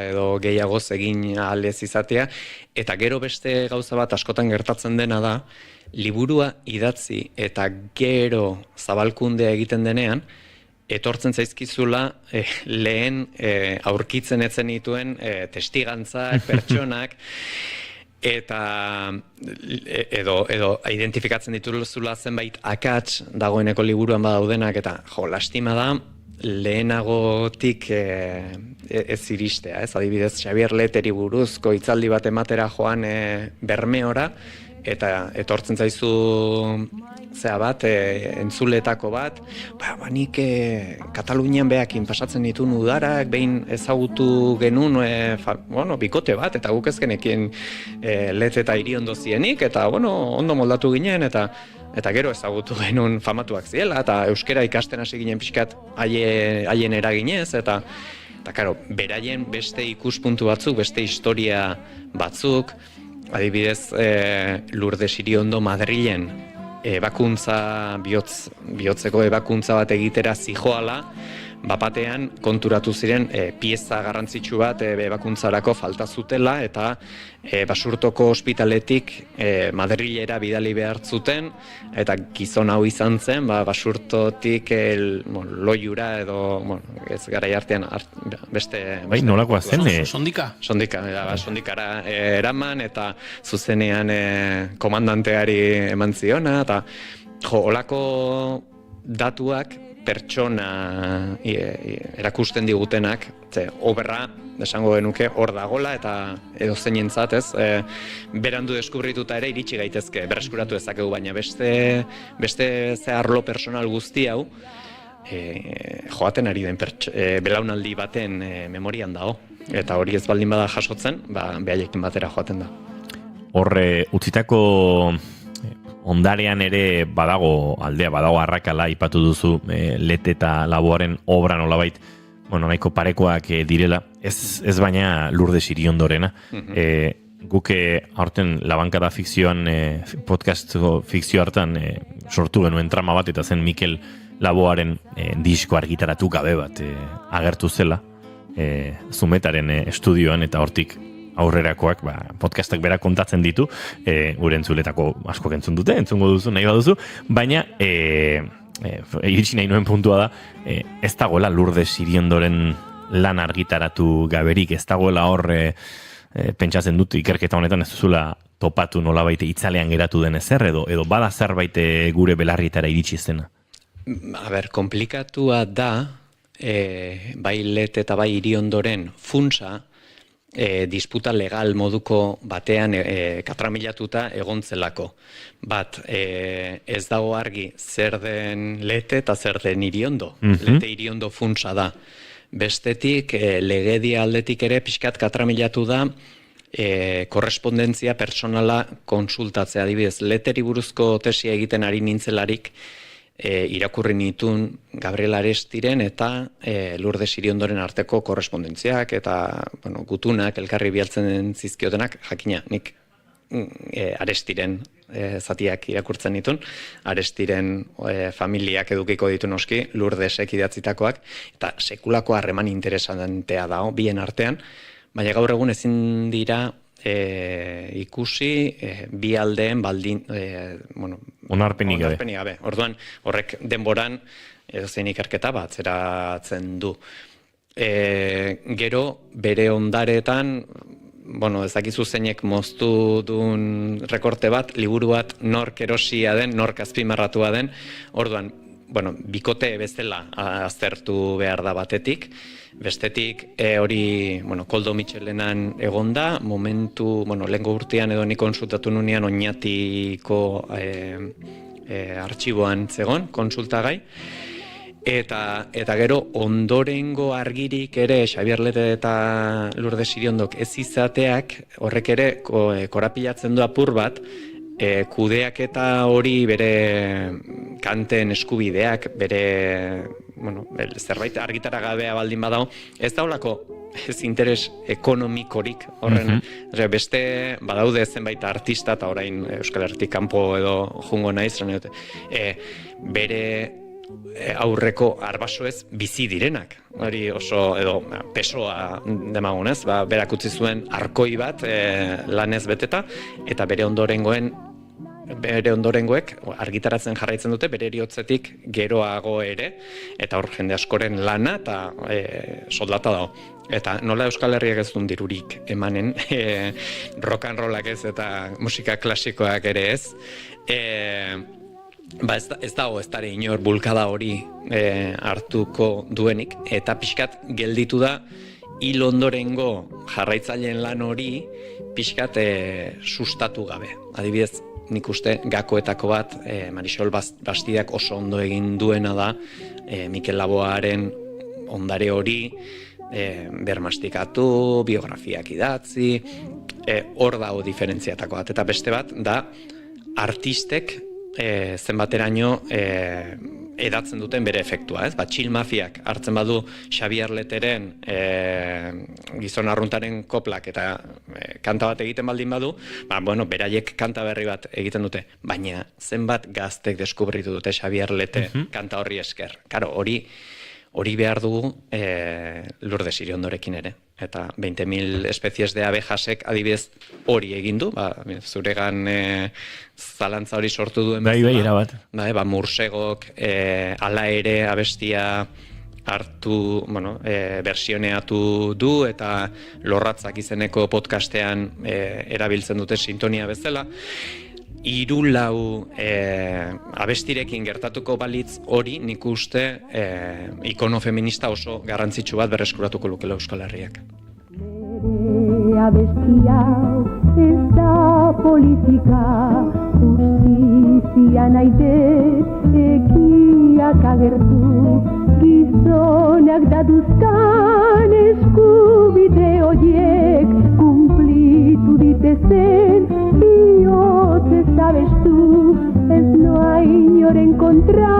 edo gehiagoz egin ahal ez izatea, eta gero beste gauza bat askotan gertatzen dena da, liburua idatzi eta gero zabalkundea egiten denean, etortzen zaizkizula lehen aurkitzen etzen dituen testigantzak, pertsonak, eta edo identifikatzen dituzula zenbait akats dagoeneko liburuan badaudenak, eta lastima da, lehenagotik ez iristea, ez? Adibidez, Xabier Leteri buruzko hitzaldi bat ematera joan Bermeora, eta etortzen zaizu entzuletako bat, nik Katalunian behakin pasatzen ditun udarak, behin ezagutu genuen bikote bat, eta guk ez genekien Let eta Iriondo zienik, eta ondo moldatu ginen, eta gero ezagutu genuen famatuak ziela, eta euskera ikasten hasi ginen pixkat haien eraginez, eta karo, beraien beste ikuspuntu batzuk, beste historia batzuk, adibidez, Lourdes Iriondo Madrilen bihotzeko ebakuntza bat egitera zijoala, bapatean konturatu ziren pieza garrantzitsu bat ebakuntzarako falta zutela, eta Basurtoko ospitaletik Madrilera bidali behar zuten, eta gizon hau izan zen, Basurtotik Loiura edo, ez garai artean beste... Bai, nolakoa zen? Sondika. Sondikara eraman, eta zuzenean komandanteari eman ziona, eta olako datuak pertsona erakusten digutenak, oberra, esango genuke, hor dagola, eta edo zeinentzat, ez, berandu deskubrituta ere iritsi gaitezke, berreskuratu ezakegu, baina beste arlo personal guzti hau, joaten ari den belaunaldi baten memorian dago, eta hori ez baldin bada jasotzen, behaiekin batera joaten da. Horre, utzitako ondarean ere badago arrakala ipatu duzu Let eta Laboaren obra nolabait, nahiko parekoak direla, ez baina Lourdes Iriondorena. Guke aurten Labankada fikzioan, podcast fikzio hartan sortu genuen trama bat, eta zen Mikel Laboaren disko argitaratu gabe bat agertu zela Zumetaren estudioan, eta hortik aurrerakoak podcastak bera kontatzen ditu, gure entzuletako askok entzun dute, entzungo duzu, nahi baduzu, baina iritsi nahi nuen puntua da, ez dagoela Lourdes Iriondoren lan argitaratu gaberik, ez dagoela hor pentsatzen dut ikerketa honetan ez duzula topatu nolabait itzalean geratu den ezer, edo bada zerbait gure belarrietara iritsi zena. Komplikatua da, bai Let eta bai Iriondoren funtsa, disputa legal moduko batean katramilatuta egontzelako. Ez dago argi zer den Lete eta zer den Iriondo. Lete Iriondo funtsa da. Bestetik, legedia aldetik ere pixkat katramilatu da korrespondentzia personala konsultatzea. Adibidez, Leteri buruzko tesia egiten ari nintzelarik, irakurri nituen Gabriel Arestiren eta Lourdes Iriondoren arteko korrespondentziak eta gutunak elkarri bialtzen zizkiotenak, jakina, nik Arestiren zatiak irakurtzen ditun, Arestiren familiak edukiko ditu noski, Lourdesek idatzitakoak, eta sekulako harreman interesantea dago bien artean, baina gaur egun ezin dira ikusi bi aldeen baldin onarpenik gabe. Orduan horrek denboran zein ikerketa bat zeratzen du. Gero bere ondaretan, ez dakizu zeinek moztu duen rekorte bat, liburu bat nork erosia den, nork azpimarratua den, orduan bikote bezala aztertu behar da batetik. Bestetik hori Koldo Mitxelenan egonda, momentu, lehengo urtean edo nik konsultatu nunean Oñatiko artxiboan zegon, konsultagai. Eta gero ondorengo argirik ere Xabier Lete eta Lourdes Iriondok ez izateak horrek ere korapilatzen du apur bat, kudeaketa hori bere kanten eskubideak, bere zerbait argitara gabea baldin badago, ez daulako ez interes ekonomikorik horren. Beste badaude zenbait artista, eta orain Euskal Herritik kanpo edo jungo naiz, bere aurreko arbasoez bizi direnak. Hori oso, edo pesoa demagunez, berak utzi zuen arkoi bat lanez beteta, eta bere ondorengoek argitaratzen jarraitzen dute bere eriotzetik geroago ere, eta hor jende askoren lana eta soldata dago. Eta nola Euskal Herriak ez duen dirurik emanen, rock and rollak ez eta musika klasikoak ere ez, ez dago ez dara inor bulkada hori hartuko duenik, eta pixkat gelditu da hil ondorengo jarraitzaileen lan hori pixkat sustatu gabe. Adibidez, nik uste gakoetako bat, Marisol Bastidak oso ondo egin duena da, Mikel Laboaren ondare hori bermastikatu, biografiak idatzi, hor dago diferentziatako bat. Eta beste bat, da artistek zenbateraino edatzen duten bere efektua, ez? Chill Mafiak hartzen badu Xabier Leteren gizon arruntaren koplak eta kanta bat egiten baldin badu, beraiek kanta berri bat egiten dute, baina zenbat gaztek deskubritu dute Xabier Lete kanta horri esker. Karo, hori behar dugu Lourdes Iriondorekin ere. Eta 20.000 espezies de abejasek adibidez hori egin du, zuregan zalantza hori sortu duen bezala. Bai, Mursegok ala ere abestia hartu, versioneatu du, eta Lorratzak izeneko podcastean erabiltzen dute sintonia bezala. 3-4 abestirekin gertatuko balitz hori nik uste ikono feminista oso garrantzitsu bat berreskuratuko lukela Euskal Herriak. Abestia ez da politika, justizia naide ekiak agertu, gizonak datuzkan eskubide horiek kumplitu ditezen, bihotz ez abestu, ez noa inoren kontra,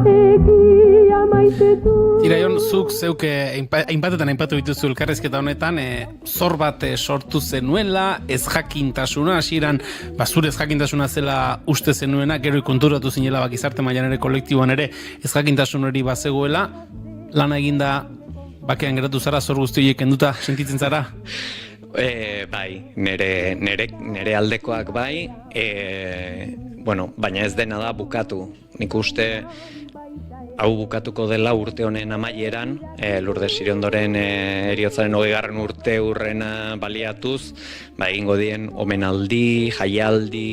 egia maitetu. Iraion, zuk zeuke hainbatetan aipatu dituzu elkarrizketa honetan, zor bat sortu zenuela, ez jakintasuna, hasieran zure ez jakintasuna zela uste zenuena, gero ikonturatu zinela gizarte mailan ere kolektiboan ere ez jakintasun hori bazegoela, lana eginda bakean geratu zara, zor guzti horiek kenduta sentitzen zara? Bai, nere aldekoak bai, baina ez dena da bukatu. Nik uste hau bukatuko dela urte honen amaieran, Lourdes Iriondoren heriotzaren 20. urte urrena baliatuz, egingo dien omenaldi, jaialdi,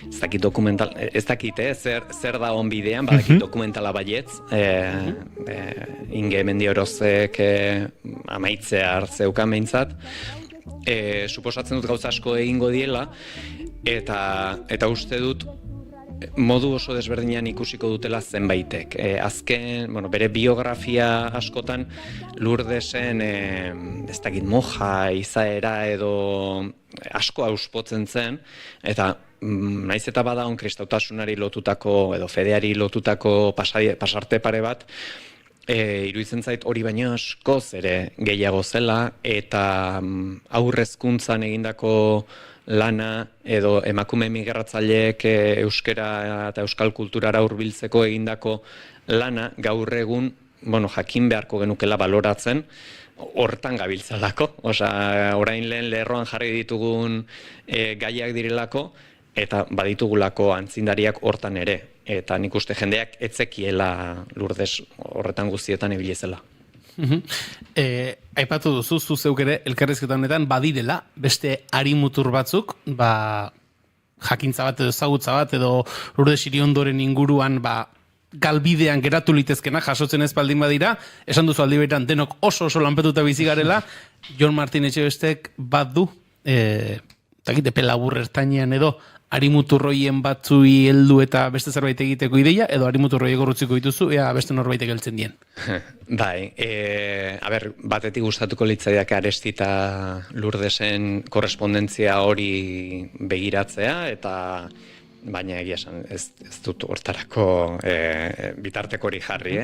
ez dakit dokumental, ez dakit, zer da on bidean, badakit dokumentala baietz, Inge Mendiorozek amaitzea hartzeukan behintzat, suposatzen dut gauza asko egingo diela, eta uste dut modu oso desberdinean ikusiko dutela zenbaitek. Azken, bere biografia askotan Lourdesen ez dakit moja, izaera edo asko auspotzen zen, eta naiz eta bada on kristautasunari lotutako edo fedeari lotutako pasarte pare bat, iruditzen zait hori baino askoz ere gehiago zela, eta aurrezkuntzan egindako lana edo emakume migratzaileek euskara eta euskal kulturara hurbiltzeko egindako lana gaur egun, jakin beharko genukela baloratzen, hortan gabiltzalako. Orain lehen lerroan jarri ditugun gaiak direlako, eta baditugulako antzindariak hortan ere. Eta nik uste jendeak etzekiela Lourdes horretan guztietan ibilezela. Aipatu duzu, zu zeuk ere elkarrizketa honetan badirela beste harimutur batzuk, jakintza bat edo ezagutza bat edo Lourdes Iriondoren inguruan galbidean geratu litezkena jasotzen ez baldin badira, esan duzu aldi berean denok oso lanpetuta bizi garela, Jon Martin Etxebestek bat du, epe labur ertainean edo harimuturroien batzui heldu eta beste zerbait egiteko ideia, edo harimuturroiek gorrutziko dituzu, ea beste norbaitek heltzen dien. Bai, batetik gustatuko litzaidak Arestita Lourdesen korrespondentzia hori begiratzea, eta baina egia esan ez dut hortarako bitarteko hori jarri,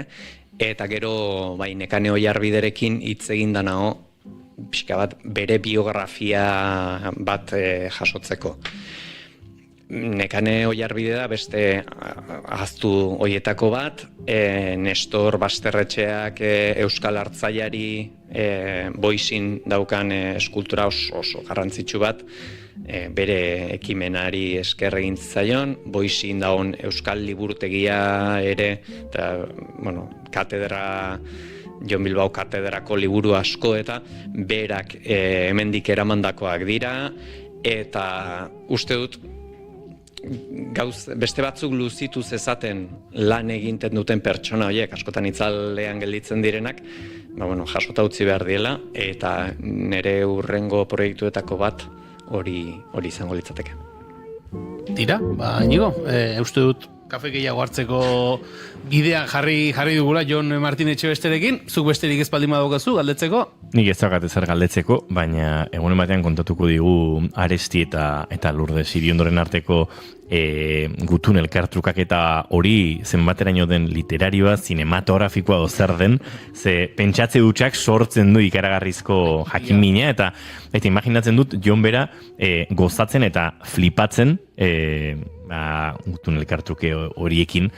eta gero Nekane Oiarbiderekin hitz egin danao, pixka bat bere biografia bat jasotzeko. Nekane Oiarbide da beste ahaztu hoietako bat, Nestor Basterretxeak Euskal Artzaiari Boixin daukan eskultura oso garrantzitsu bat, bere ekimenari esker egin zaion, Boixin daun Euskal Liburutegia ere, eta, katedra, Jon Bilbao katedrako liburu asko eta berak hemendik eramandakoak dira, eta uste dut beste batzuk luzitu zezaten lan eginten duten pertsona horiek, askotan itzalean gelditzen direnak, jasota utzi behar diela, eta nire hurrengo proiektuetako bat hori izango litzateke. Tira, Inigo, uste dut kafe gehiago hartzeko bidean jarri dugula Jon Martin Etxebesterekin, zuk besterik ez baldin badaukazu galdetzeko? Nik ez daukat ezer galdetzeko, baina egunen batean kontatuko digu Aresti eta Lourdes Iriondoren arteko gutun elkartrukak eta hori zenbateraino den literarioa, zinematografikoa zer den, ze pentsatze dutxak sortzen du ikaragarrizko jakinmina, eta imaginatzen dut Jon bera gozatzen eta flipatzen gutun elkartruke horiekin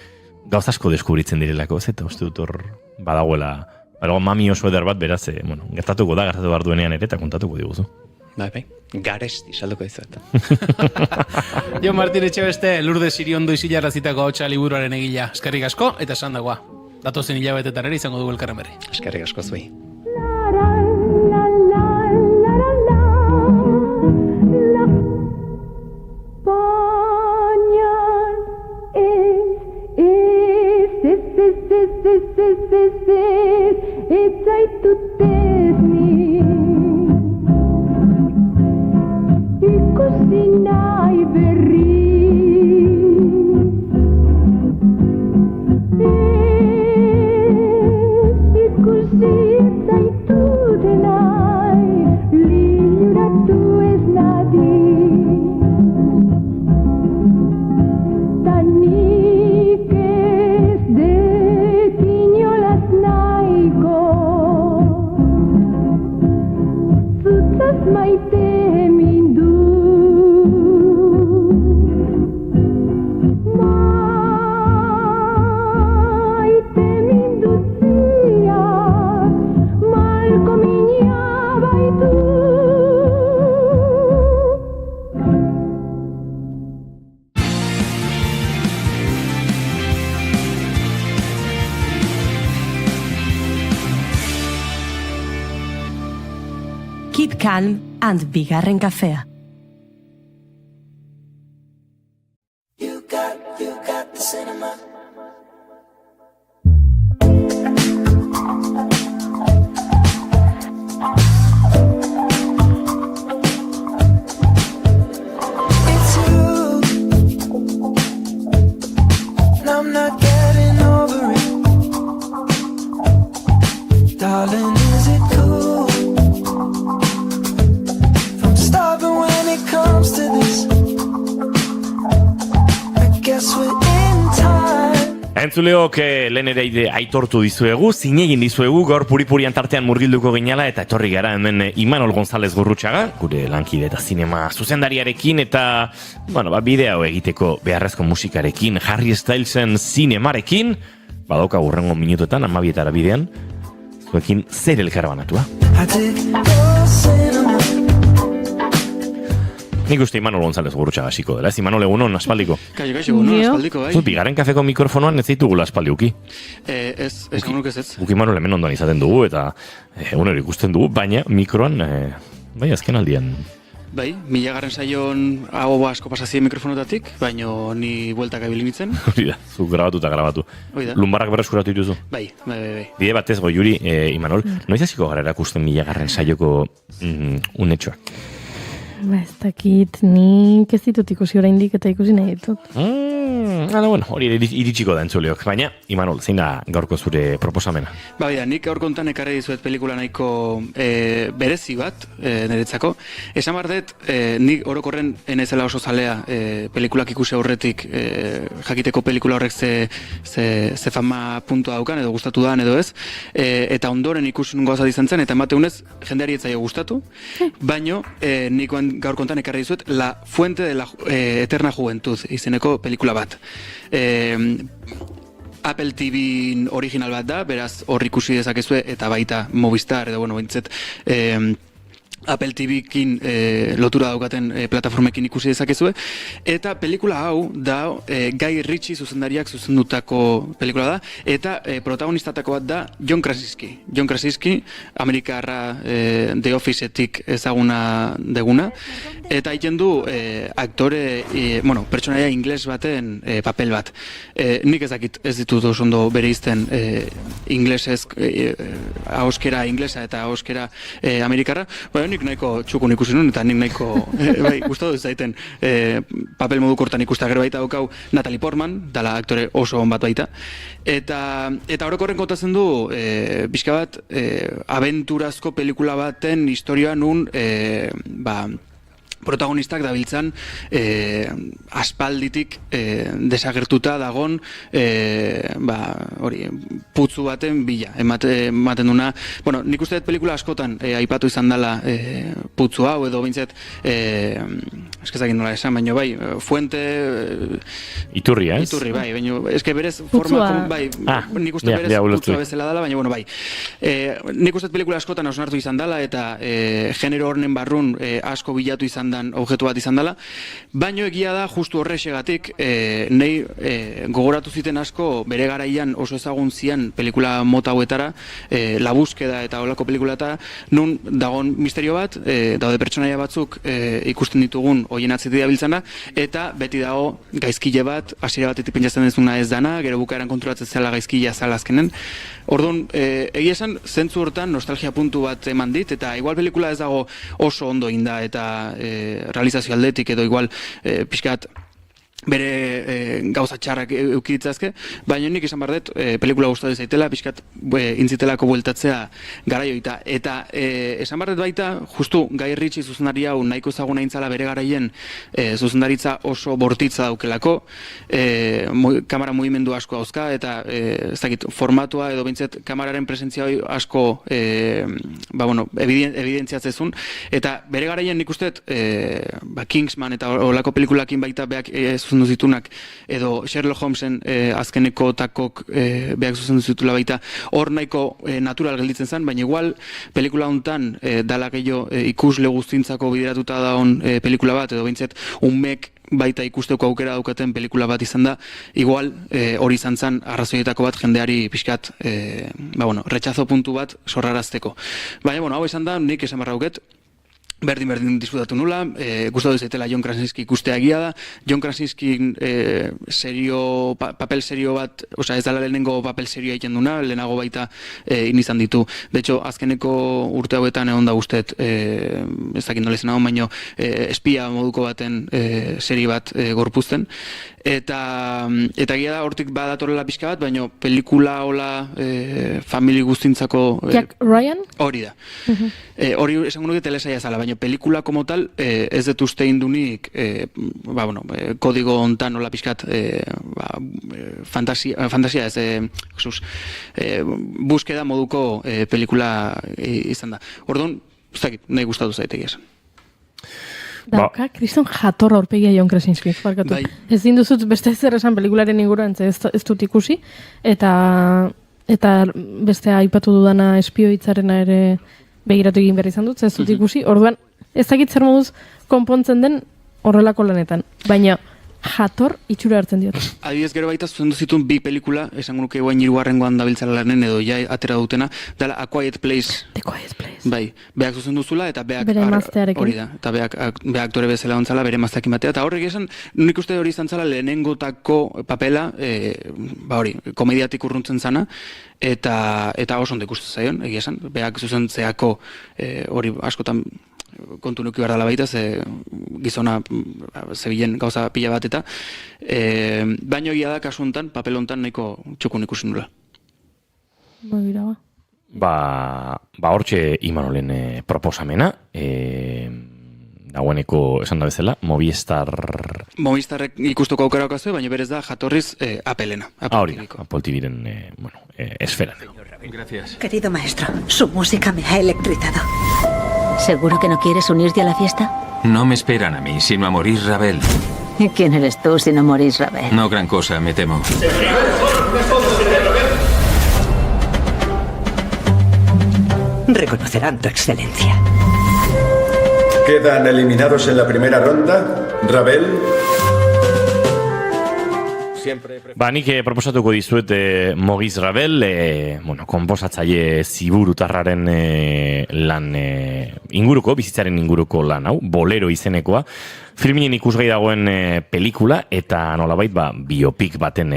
gauz asko deskubritzen direlako, eta uste dut hor badagoela mami oso eder bat, beraz, gertatu behar duenean ere, eta kontatuko diguzu. Bai, Garesti salduko dizuet. Jon Martin Etxebeste, Lourdes Iriondo isilarrazitako hautsa liburuaren egila. Eskerrik asko, eta esan dagoa. Datozen hilabetetan ere izango dugu elkarren berri. Eskerrik asko zuei. Ikusi nahi berri ikusi zaitu denai liuratu ez nadi tanik ez dut inolaz nahiko zutzaz maite Keep calm and bigarren kafea. You got the cinema. It's you, and I'm not getting over it. Darling, is it cool? When it comes to this, I guess we're in time. Entzuleok lehen ere aitortu dizuegu, zinegin dizuegu, gaur puri-purian tartean murgilduko ginala, eta etorri gara hemen Imanol González Gurrutxaga, gure lankide eta zinema zuzendariarekin, eta bideo egiteko beharrezko musikarekin, Harry Stylesen zinemarekin, badauka hurrengo minutuetan, 12 bidean, zuekin zer elkarbanatua. Nik uste Imanol González Gurrutxaga hasiko dela, ez Imanol egunon aspaldiko? Kaixo, egunon aspaldiko, bai. Bigarren kafeko mikrofonoan ez ditugula aspaldi uki. Ez gaunuk ez. Uki Imanol hemen ondoan izaten dugu, eta egunero ikusten dugu, baina mikroan, azken aldian. Bai, 1000. saion hau asko pasazien mikrofonotatik, baina ni bueltak abilinitzen. Hori da, zu grabatu. Lumbarrak berreskuratu dituzu? Bai. Bide batez, goiuri, Imanol, noiz hasiko gara erakusten 1000. saioko unetxoak? Ez dakit, nik ez ditut ikusi oraindik eta ikusi nahi ditut. Hori iritsiko da entzuleok, baina, Imanol, zein da gaurko zure proposamena? Nik gaurko kontan ekarri dizuet pelikula nahiko berezi bat, niretzako. Esan behar dut, nik orokorren enezela oso zalea pelikulak ikusi aurretik jakiteko pelikula horrek ze fama puntua daukan, edo gustatu da, edo ez. Eta ondoren ikusi nungo gauza izan zen, eta emateunez, jendeari etzaio gustatu, baino, nikoan gaur kontan ekarri dizuet La Fuente de la Eterna Juventud izeneko pelikula bat. Apple TV original bat da, beraz hor ikusi dezakezue eta baita Movistar edo bintzet Apple TV-kin lotura daukaten plataformekin ikusi dezakezue, eta pelikula hau da Guy Ritchie zuzendariak zuzendutako pelikula da, eta protagonistatako bat da John Krasinski. John Krasinski, Amerikarra The Office-etik ezaguna deguna, eta egiten du aktore, pertsonaia ingles baten papel bat. Nik ez ditut oso ondo bereizten inglesez, ahoskera inglesa eta ahoskera amerikarra, nik nahiko txukun ikusi nuen, eta nik nahiko gustatu zaiten papel modu kortan ikustea. Gero baita daukau Natalie Portman, dala aktore oso on bat baita, eta orokorren kontatzen du pixka bat abenturazko pelikula baten historia nun protagonistak dabiltzan aspalditik desagertuta dagon putzu baten bila ematen duna. Nik uste dut pelikula askotan aipatu izan dela putzu hau edo bintzet eskezakin nola esan, baina bai fuente Iturri, ez? Iturri, bai, baina eske berez forma nik uste berez putzua bezala dela, baina bai nik uste dut pelikula askotan osnartu izan dela eta genero horren barrun asko bilatu izan objektu bat izan dela, baino egia da justu horrexegatik nei gogoratu ziten asko bere garaian oso ezagun zian pelikula mota hauetara, La Búsqueda eta holako pelikulatara, nun dagon misterio bat, daude pertsonaia batzuk ikusten ditugun hoien atzetik dabiltzana, eta beti dago gaizkile bat, hasiera batetik pentsatzen dezuna ez dana, gero bukaeran konturatzen zela gaizkilea zela azkenen. Orduan, egia esan, zentzu hortan nostalgia puntu bat eman dit, eta igual pelikula ez dago oso ondo inda eta realizazio aldetik edo igual pixkat bere gauza txarrak eukiditzazke, baina nik esan bardet pelikula gustatu zaitela, pixkat intzitelako bueltatzea garaioita, eta esan bardet baita, justu Guy Ritchie zuzendari hau nahiko ezaguna intzala bere garaien zuzendaritza oso bortitza daukelako, kamera mugimendu asko hauzka, eta ez dakit, formatua edo bintzet kameraren presentzia asko evidentziatzezun, eta bere garaien nik usteet Kingsman eta olako pelikulakin baita beak zuzendu zitunak, edo Sherlock Holmesen azkeneko takok beak zuzendu zitula baita, hor nahiko natural gelditzen zen, baina igual pelikula hontan dala gehiago ikusle guztintzako bideratuta daun pelikula bat, edo bintzet umek baita ikusteko aukera daukaten pelikula bat izan da, igual hori izan zen arrazoietako bat jendeari pixkat retxazo puntu bat sorrarazteko. Baina, hau izan da, nik esan barrauket, berdin disfrutatu nula, gustatu zaitela John Krasinski ikustea egia da, John Krasinski papel serio bat, ez dela lehenengo papel serioa egiten duna, lehenago baita izan ditu. De hecho, azkeneko urte hauetan egon da guztet, ez dakit nola izan hau, baino espia moduko baten serie bat gorpuzten, eta egia da hortik badatorela pixka bat, baino pelikula hola famili guztintzako Jack Ryan? Hori da. Hori esango nuke telesaia zala, baina pelikula como tal ez dut uste indunik kodigo hontan hola pixkat fantasia ez buskeda moduko pelikula izan da. Orduan, ez dakit, nahi gustatu zaitegi esan. Dauka, kriston jatorra aurpegia John Krasinski, barkatu. Ez dinduzut beste ezer esan pelikularen inguruan, ez dut ikusi, eta beste aipatu dudana espioitzarena ere begiratu egin behar izan dut, ez dut ikusi, orduan ez dakit zer moduz konpontzen den horrelako lanetan, baina jator itxura hartzen diot. Adibidez gero baita zuzendu zituen bi pelikula, esango nuke guain hirugarrengoan dabiltzala lanen edo ja atera dutena, dela A Quiet Place. The Quiet Place. Bai, beak zuzendu zula eta beak bere emaztearekin. Hori da, eta beak aktore bezala ontzala bere emaztearekin batea, eta horrek esan, nik uste hori izan zala lehenengotako papela, komediatik urruntzen zana, eta oso ondo ikusten zaion, egia esan, beak zuzentzeako hori askotan kontu nuki behar dela baita, gizona zebilen gauza pila bat eta baino egia da kasu honetan, papel honetan nahiko txukun ikusi nula. Hortxe Imanolen proposamena, dagoeneko esan da bezala, Movistarrek ikusteko aukera okazue, baina berez da jatorriz Applena. Hori da, Apple TV-ren esferan. Gracias. Querido maestro, su música me ha electrizado. ¿Seguro que no quieres unirte a la fiesta? No me esperan a mí, sino a Maurice Ravel. ¿Y quién eres tú si no Maurice Ravel? No gran cosa, me temo. Reconocerán tu excelencia. Quedan eliminados en la primera ronda Ravel. Nik proposatuko dizuet Maurice Ravel, konposatzaile ziburutarraren lan inguruko, bizitzaren inguruko lan hau, Bolero izenekoa. Filminen ikusgai dagoen pelikula eta nolabait biopik baten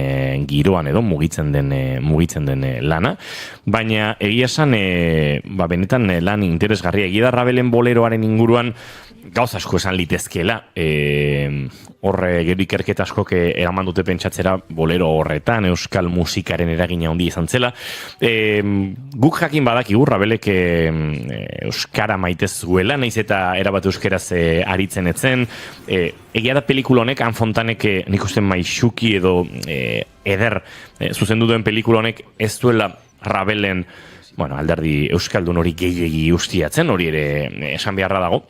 giroan edo mugitzen den lana, baina egia esan benetan lan interesgarria. Egia da Ravelen Boleroaren inguruan gauza asko esan litezkeela, horre gero ikerketa askok eraman dute pentsatzera bolero horretan, euskal musikaren eragina handia izan zela. Guk jakin badakigu Ravelek euskara maite zuela, naiz eta erabat euskaraz aritzen etzen. Egia da pelikula honek, Han Fontanek nik uste maixuki edo eder zuzendu duen pelikula honek ez duela Ravelen alderdi euskaldun hori gehiegi ustiatzen, hori ere esan beharra dago.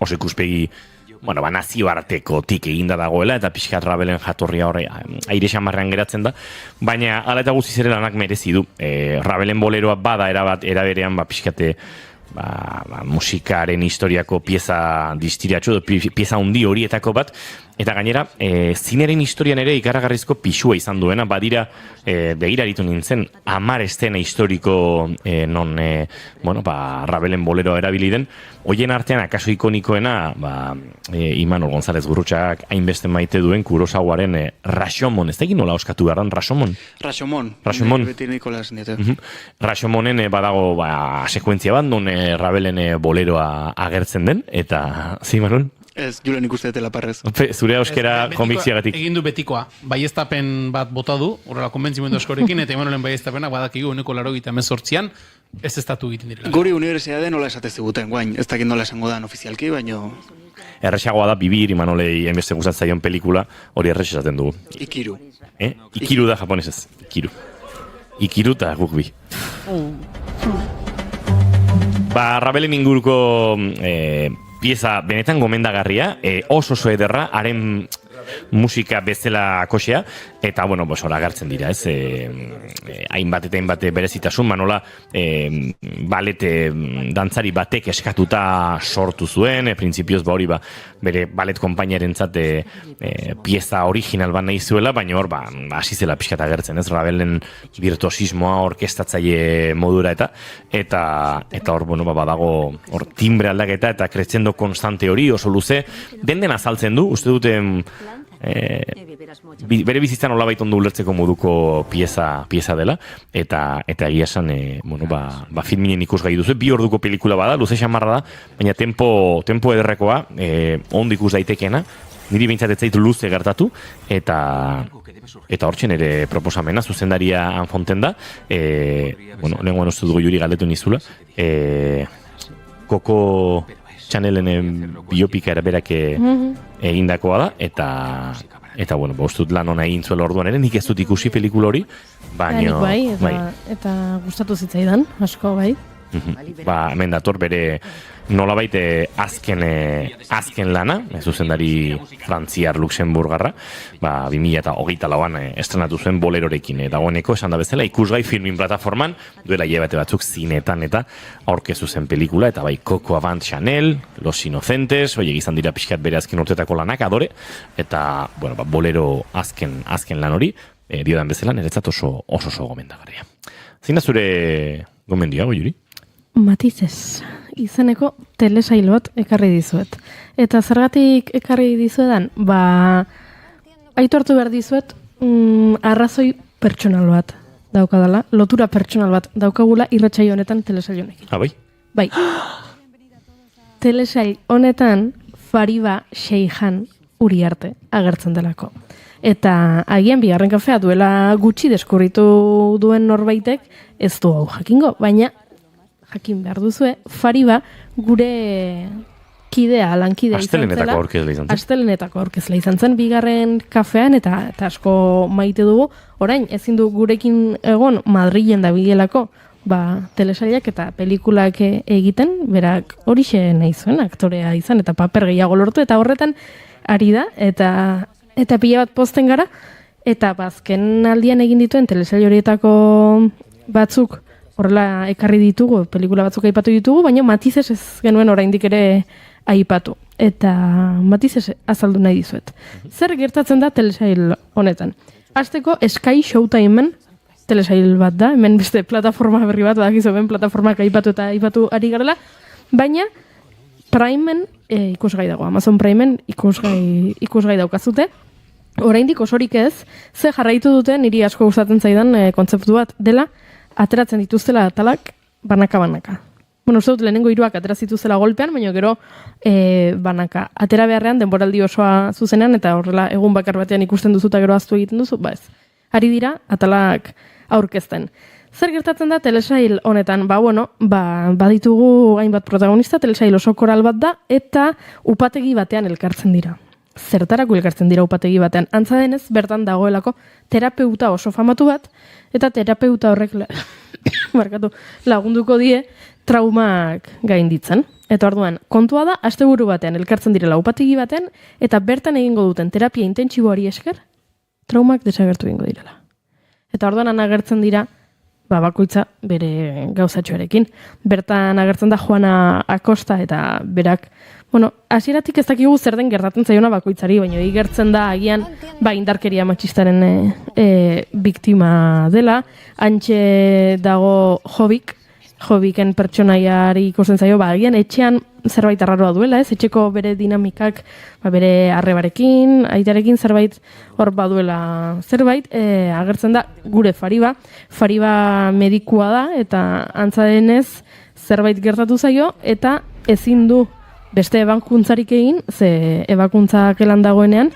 Oso ikuspegi nazioartekotik eginda dagoela, eta pixkat Ravelen jatorria horre aire xamarrean geratzen da, baina hala eta guztiz ere lanak merezi du. Ravelen Boleroa bada eraberean pixkate musikaren historiako pieza distiratxo, pieza handi horietako bat, eta gainera, zineren historian ere ikaragarrizko pixua izan duena, badira, begira aritu nintzen, 10 estena historiko non, Ravelen Bolero erabili den, hoien artean, akaso ikonikoena, Imanol González Gurrutxagak hainbeste maite duen Kurosawaren Rashomon, ez da egin nola oskatu garran, Rashomon? Rashomon. Beti Nikolas Nieto. Rashomonen badago sekuentzia bat, non Ravelen Boleroa agertzen den, eta, zi Manuel? Ez, Julen ikuste dela parrez. Zure euskera konbikziagatik. Egin du betikoa. Baieztapen bat bota du, horrela konbentzimendu askorekin, eta Emanuelen baieztapenak badakigu 188an ez estatu egiten direla. Guri unibertsitatea nola esate ziguten, guain, ez dakit nola esango dan ofizialki, baino... Erresagoa da Bibir, Imanolei enbeste gustatzen zaion pelikula, hori errex esaten dugu. Ikiru. Ikiru da japonesez. Ikiru eta guk bi. Ravelen inguruko pieza benetan gomendagarria, oso ederra, haren musika bezala kosea, eta, hori agertzen dira, ez? Hainbat eta hainbat berezitasun, manola, balete dantzari batek eskatuta sortu zuen, printzipioz hori bere balet konpainaren zate pieza original bat nahi zuela, baina hor, hasi zela pixkat agertzen, ez? Ravelen virtuosismoa orkestatzaile modura eta hor, badago hor timbre aldaketa eta krezendo konstante hori oso luze, den azaltzen du, uste dute bere bizitzan olabait ondo ulertzeko moduko pieza dela, eta egia esan filminen ikusgai duzu, 2 orduko pelikula bada, luze xamarra da, baina tempo ederrekoa, ondo ikus daitekeena, niri behintzat ez zaitu luze gertatu, eta hortzen ere proposamena, zuzendaria Han Fonten da, lehenkoan uste dugu Juri galdetu nizula, Koko Chanelen biopika eraberak egindakoa da, eta ustut lan hona egin zuela orduan ere, nik ez dut ikusi pelikula hori, baina... Eta gustatu zitzaidan, asko, bai. Hemen dator bere nolabait azken lana, zuzendari frantziar Luxemburgarra, 2024an estrenatu zuen Bolerorekin, dagoeneko esan da bezala ikusgai filmin plataforman, duela hilabete batzuk zinetan eta aurkezu zen pelikula, eta Coco Avant Chanel, Los Inocentes, izan dira pixkat bere azken urtetako lanak, adore, eta Bolero azken lan hori, diodan bezala niretzat oso gomendagarria. Zein da zure gomendioago, Juri? Matizez, izeneko telesail bat ekarri dizuet. Eta zergatik ekarri dizuetan, aitortu behar dizuet, arrazoi pertsonal bat daukadala, lotura pertsonal bat daukagula irratsaio honetan telesail honekin. Bai? Bai. Telesail honetan Fariba Seijan Uriarte agertzen delako. Eta agian bigarren kafea duela gutxi deskurritu duen norbaitek ez du hau jakingo, baina jakin behar duzue, Fariba gure lankidea izan zela. Astelenetako aurkezla izan zen, bigarren kafean, eta asko maite dugu. Orain, ezin du gurekin egon Madrilen da bigelako, telesailak eta pelikulak egiten, berak horixe nahi zuen, aktorea izan, eta paper gehiago lortu, eta horretan ari da, eta pila bat pozten gara, eta azken aldian egin dituen telesail horietako batzuk horrela ekarri ditugu, pelikula batzuk aipatu ditugu, baina Matizes ez genuen oraindik ere aipatu. Eta Matizes azaldu nahi dizuet. Zer gertatzen da telesail honetan? Hasteko Sky Showtimeen telesail bat da, hemen beste plataforma berri bat, badakizu hemen plataformak aipatu ari garela, baina Primeen ikusgai dago, Amazon Primeen ikusgai daukazute. Oraindik osorik ez, ze jarraitu duten niri asko gustatzen zaidan kontzeptu bat dela, ateratzen dituztela atalak banaka-banaka. Bueno, uste dut lehenengo 3 atera zituztela golpean, baina gero banaka. Atera beharrean denboraldi osoa zuzenean, eta horrela egun bakar batean ikusten duzu eta gero ahaztu egiten duzu, ez. Ari dira atalak aurkezten. Zer gertatzen da telesail honetan? Baditugu hainbat protagonista, telesail oso koral bat da, eta upategi batean elkartzen dira. Zertarako elkartzen dira upategi batean? Antza denez, bertan dagoelako terapeuta oso famatu bat, eta terapeuta horrek lagunduko die traumak gainditzen. Eta orduan, kontua da, asteburu batean elkartzen direla upategi batean, eta bertan egingo duten terapia intentsiboari esker, traumak desagertu egingo direla. Eta orduan agertzen dira, bakoitza bere gauzatxoarekin. Bertan agertzen da Juana Acosta, eta berak, hasieratik ez dakigu zer den gertatzen zaiona bakoitzari, baina igertzen da agian indarkeria matxistaren biktima dela. Hantxe dago Jobiken pertsonaiari ikusten zaio, agian etxean zerbait arraroa duela, ez? Etxeko bere dinamikak, bere arrebarekin, aitarekin zerbait hor baduela zerbait, agertzen da gure Fariba medikua da, eta antza denez zerbait gertatu zaio, eta ezin du beste ebakuntzarik egin, ze ebakuntzak elan dagoenean,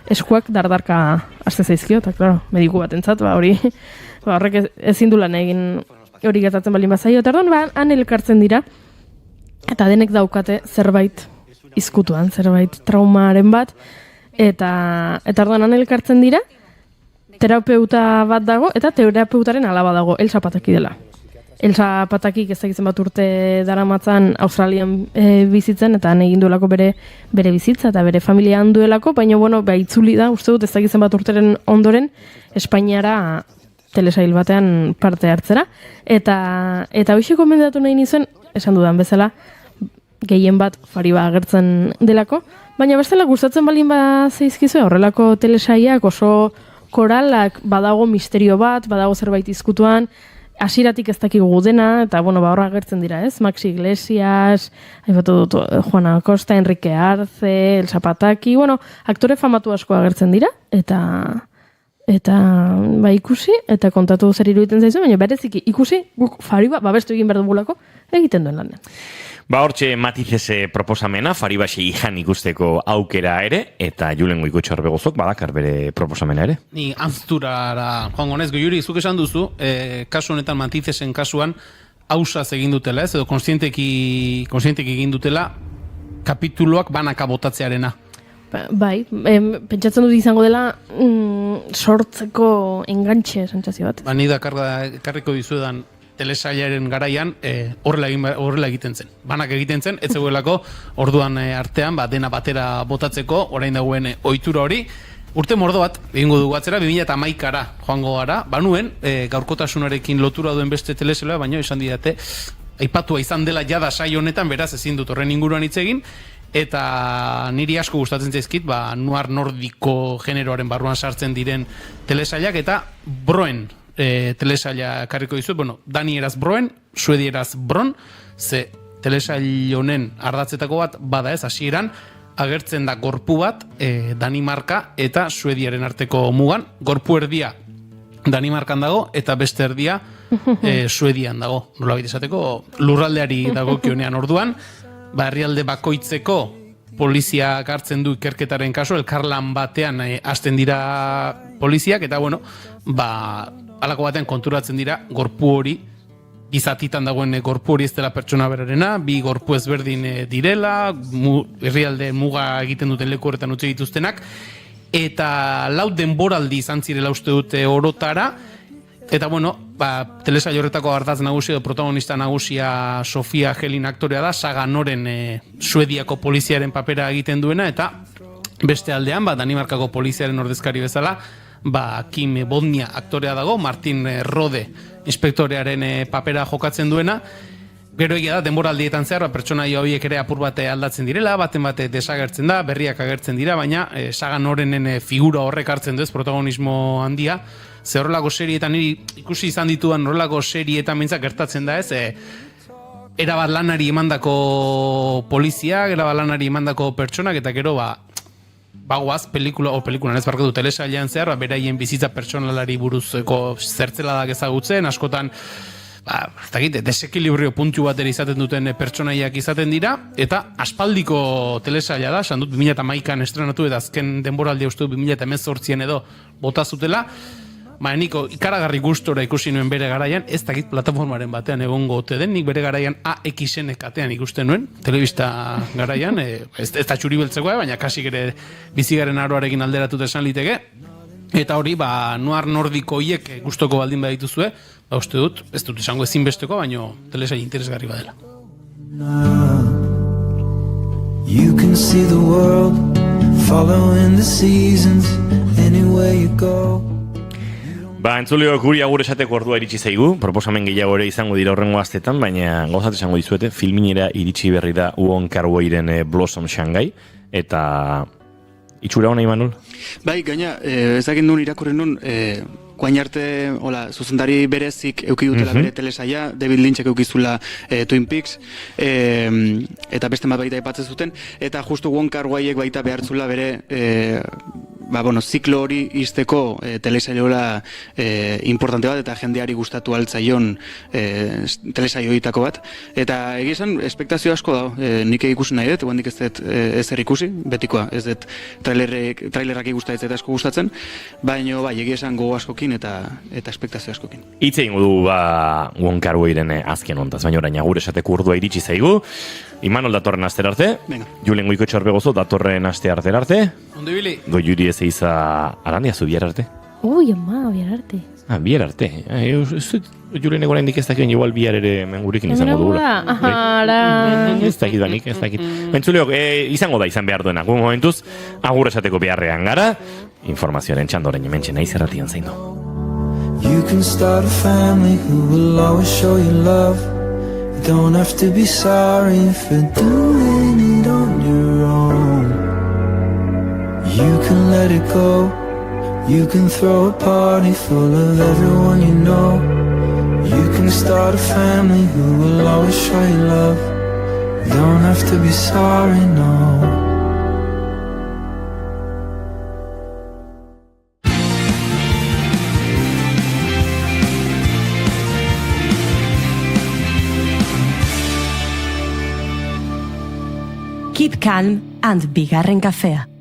eskuak dardarka haste zaizkio, eta claro, mediku batentzat, horrek ezin du lan egin hori gertatzen baldin bazaio, eta orduan han elkartzen dira, eta denek daukate zerbait izkutuan, zerbait traumaren bat, eta orduan han elkartzen dira, terapeuta bat dago, eta terapeutaren alaba dago, Elsa Pataki dela. Elsa Patakik ez dakitzen bat urte daramatzan Australian bizitzen, eta han egin duelako bere bizitza, eta bere familia handuelako, baina itzuli da, uste dut ez dakitzen bat urteren ondoren, Espainiara telesail batean parte hartzera, eta hoxe komendatu nahi nizuen, esan dudan bezala, gehien bat Fariba agertzen delako, baina bestela gustatzen baldin zaizkizue horrelako telesailak oso koralak, badago misterio bat, badago zerbait izkutuan, hasieratik ez dakigu dena, eta horra agertzen dira, ez? Maxi Iglesias, aipatu dut Juana Acosta, Enrique Arce, Elsa Pataki, aktore famatu asko agertzen dira, eta ikusi, eta kontatu zer iruditzen zaizu, baina bereziki ikusi, guk Fariba, babestu egin behar dugulako, egiten duen lanen. Hortxe Matizes proposamena, Fariba Seijan ikusteko aukera ere, eta Julen Goikotxar Begozok badakar bere proposamena ere. Ni anzturara, Juan Gonez, Goiuri, zuk esan duzu, kasu honetan Matizesen kasuan, hausaz egin dutela, ez, edo konstienteki egin dutela, kapituluak banaka botatzearena. Pentsatzen dut izango dela sortzeko engantxe sentsazio bat. Ni dakarriko dizuedan telesailaren garaian horrela egiten zen. Banak egiten zen, ez zegoelako orduan artean dena batera botatzeko, orain dagoen ohitura hori. Urte mordo bat, egingo dugu atzera, 2011ara joango gara, banuen, gaurkotasunarekin lotura duen beste telesaila, baina esan didate, aipatua izan dela jada saio honetan, beraz ezin dut horren inguruan hitz egin, eta niri asko gustatzen zaizkit, noir nordiko generoaren barruan sartzen diren telesailak, eta Broen telesaila karriko dizut, danieraz Broen, suedieraz Bron, ze telesail honen ardatzetako bat bada ez, hasieran agertzen da gorpu bat Danimarka eta Suediaren arteko mugan, gorpu erdia Danimarkan dago, eta beste erdia Suedian dago, nolabait esateko lurraldeari dagokionean orduan, herrialde bakoitzeko poliziak hartzen du ikerketaren kasu, elkarlan batean hasten dira poliziak, eta halako batean konturatzen dira gorpu hori, bizatitan dagoen gorpu hori ez dela pertsona berarena, bi gorpu ezberdin direla, herrialde muga egiten duten leku horretan utzi dituztenak, eta 4 denboraldi izan zirela uste dute orotara, Eta bueno, telesaio horretako ardatz nagusia edo protagonista nagusia Sofia Helin aktorea da, Saga Noren Suediako poliziaren papera egiten duena, eta beste aldean, Danimarkako poliziaren ordezkari bezala, Kim Bodnia aktorea dago, Martin Rode inspektorearen papera jokatzen duena. Gero egia da, denboraldietan zehar, pertsonaia horiek ere apur bate aldatzen direla, baten bate desagertzen da, berriak agertzen dira, baina Saga Norenen figura horrek hartzen du ez protagonismo handia. Ze horrelako serietan niri ikusi izan dituan horrelako serietan mintzak gertatzen da ez, erabat lanari emandako poliziak, erabat lanari emandako pertsonak, eta gero bagoaz pelikulan ez barkatu telesailean zehar, beraien bizitza pertsonalari buruzko zertzeladak ezagutzen, askotan desekilibrio puntu bat ere izaten duten pertsonaiak izaten dira, eta aspaldiko telesaila da, esan dut 2011an estrenatu eta azken denboraldia uste dut 2018an edo bota zutela. Niko ikaragarri gustora ikusi nuen bere garaian, ez dakit plataformaren batean egongo ote den, nik bere garaian AXN katean ikusten nuen, telebista garaian, ez da txuri beltzekoa, baina kasik ere bizigaren aroarekin alderatut esan liteke, eta hori, noir nordiko hiek gustoko baldin badituzue, uste dut, ez dut esango ezinbesteko, baina telesail interesgarri badela. You can see the world, following the seasons, anywhere you go. Entzuleo guri agur esateko ordua iritsi zaigu, proposamen gehiago ere izango dira horrengo astetan, baina gauzat esango dizuete, filminera iritsi berri da Wong Kar-wairen Blossom Shanghai, eta itxura hona, Imanol? Bai, gaina, ez dakit nun irakurren nun, guain arte, zuzendari berezik euki dutela bere telesaia, David Lynchek eukizula Twin Peaks, eta beste bat baita aipatzen zuten, eta justu Wong Kar-waiek baita behartzula bere ziklo hori izteko telesailola importante bat, eta jendeari gustatu altzaion telesaioitako bat. Eta egizan, espektazio asko dago, nik ikusi nahi dut, guandik ez dut ezer ikusi, betikoa, ez dut trailerrak ikustatzen eta asko gustatzen, baina egizan gogo askokin eta espektazio askokin. Hitz egingo du Wong Kar-wairen azken hontaz, baina orain agur esateko ordua iritsi zaigu. Imanol datorren aster arte, Julen Goikoetxe Orbegozo datorren aste arte arte. Ondo ibili. Goiuri ez eiza arandia zu biar arte. Ui, ama, biar arte. Biar arte. Julen egoren dik ez dakit, igual biar ere mengurekin izango dugula. Ez dakit banik, ez dakit. Bentzuleok, izango da izan behar duena. Gu momentuz, agur esateko beharrean gara. Informazioaren txandoren hementxe naiz erratian zain du. You can start a family who will always show you love. You don't have to be sorry for doing it on your own. You can let it go. You can throw a party full of everyone you know. You can start a family who will always show you love. You don't have to be sorry, no. Keep calm and bigarren kafea.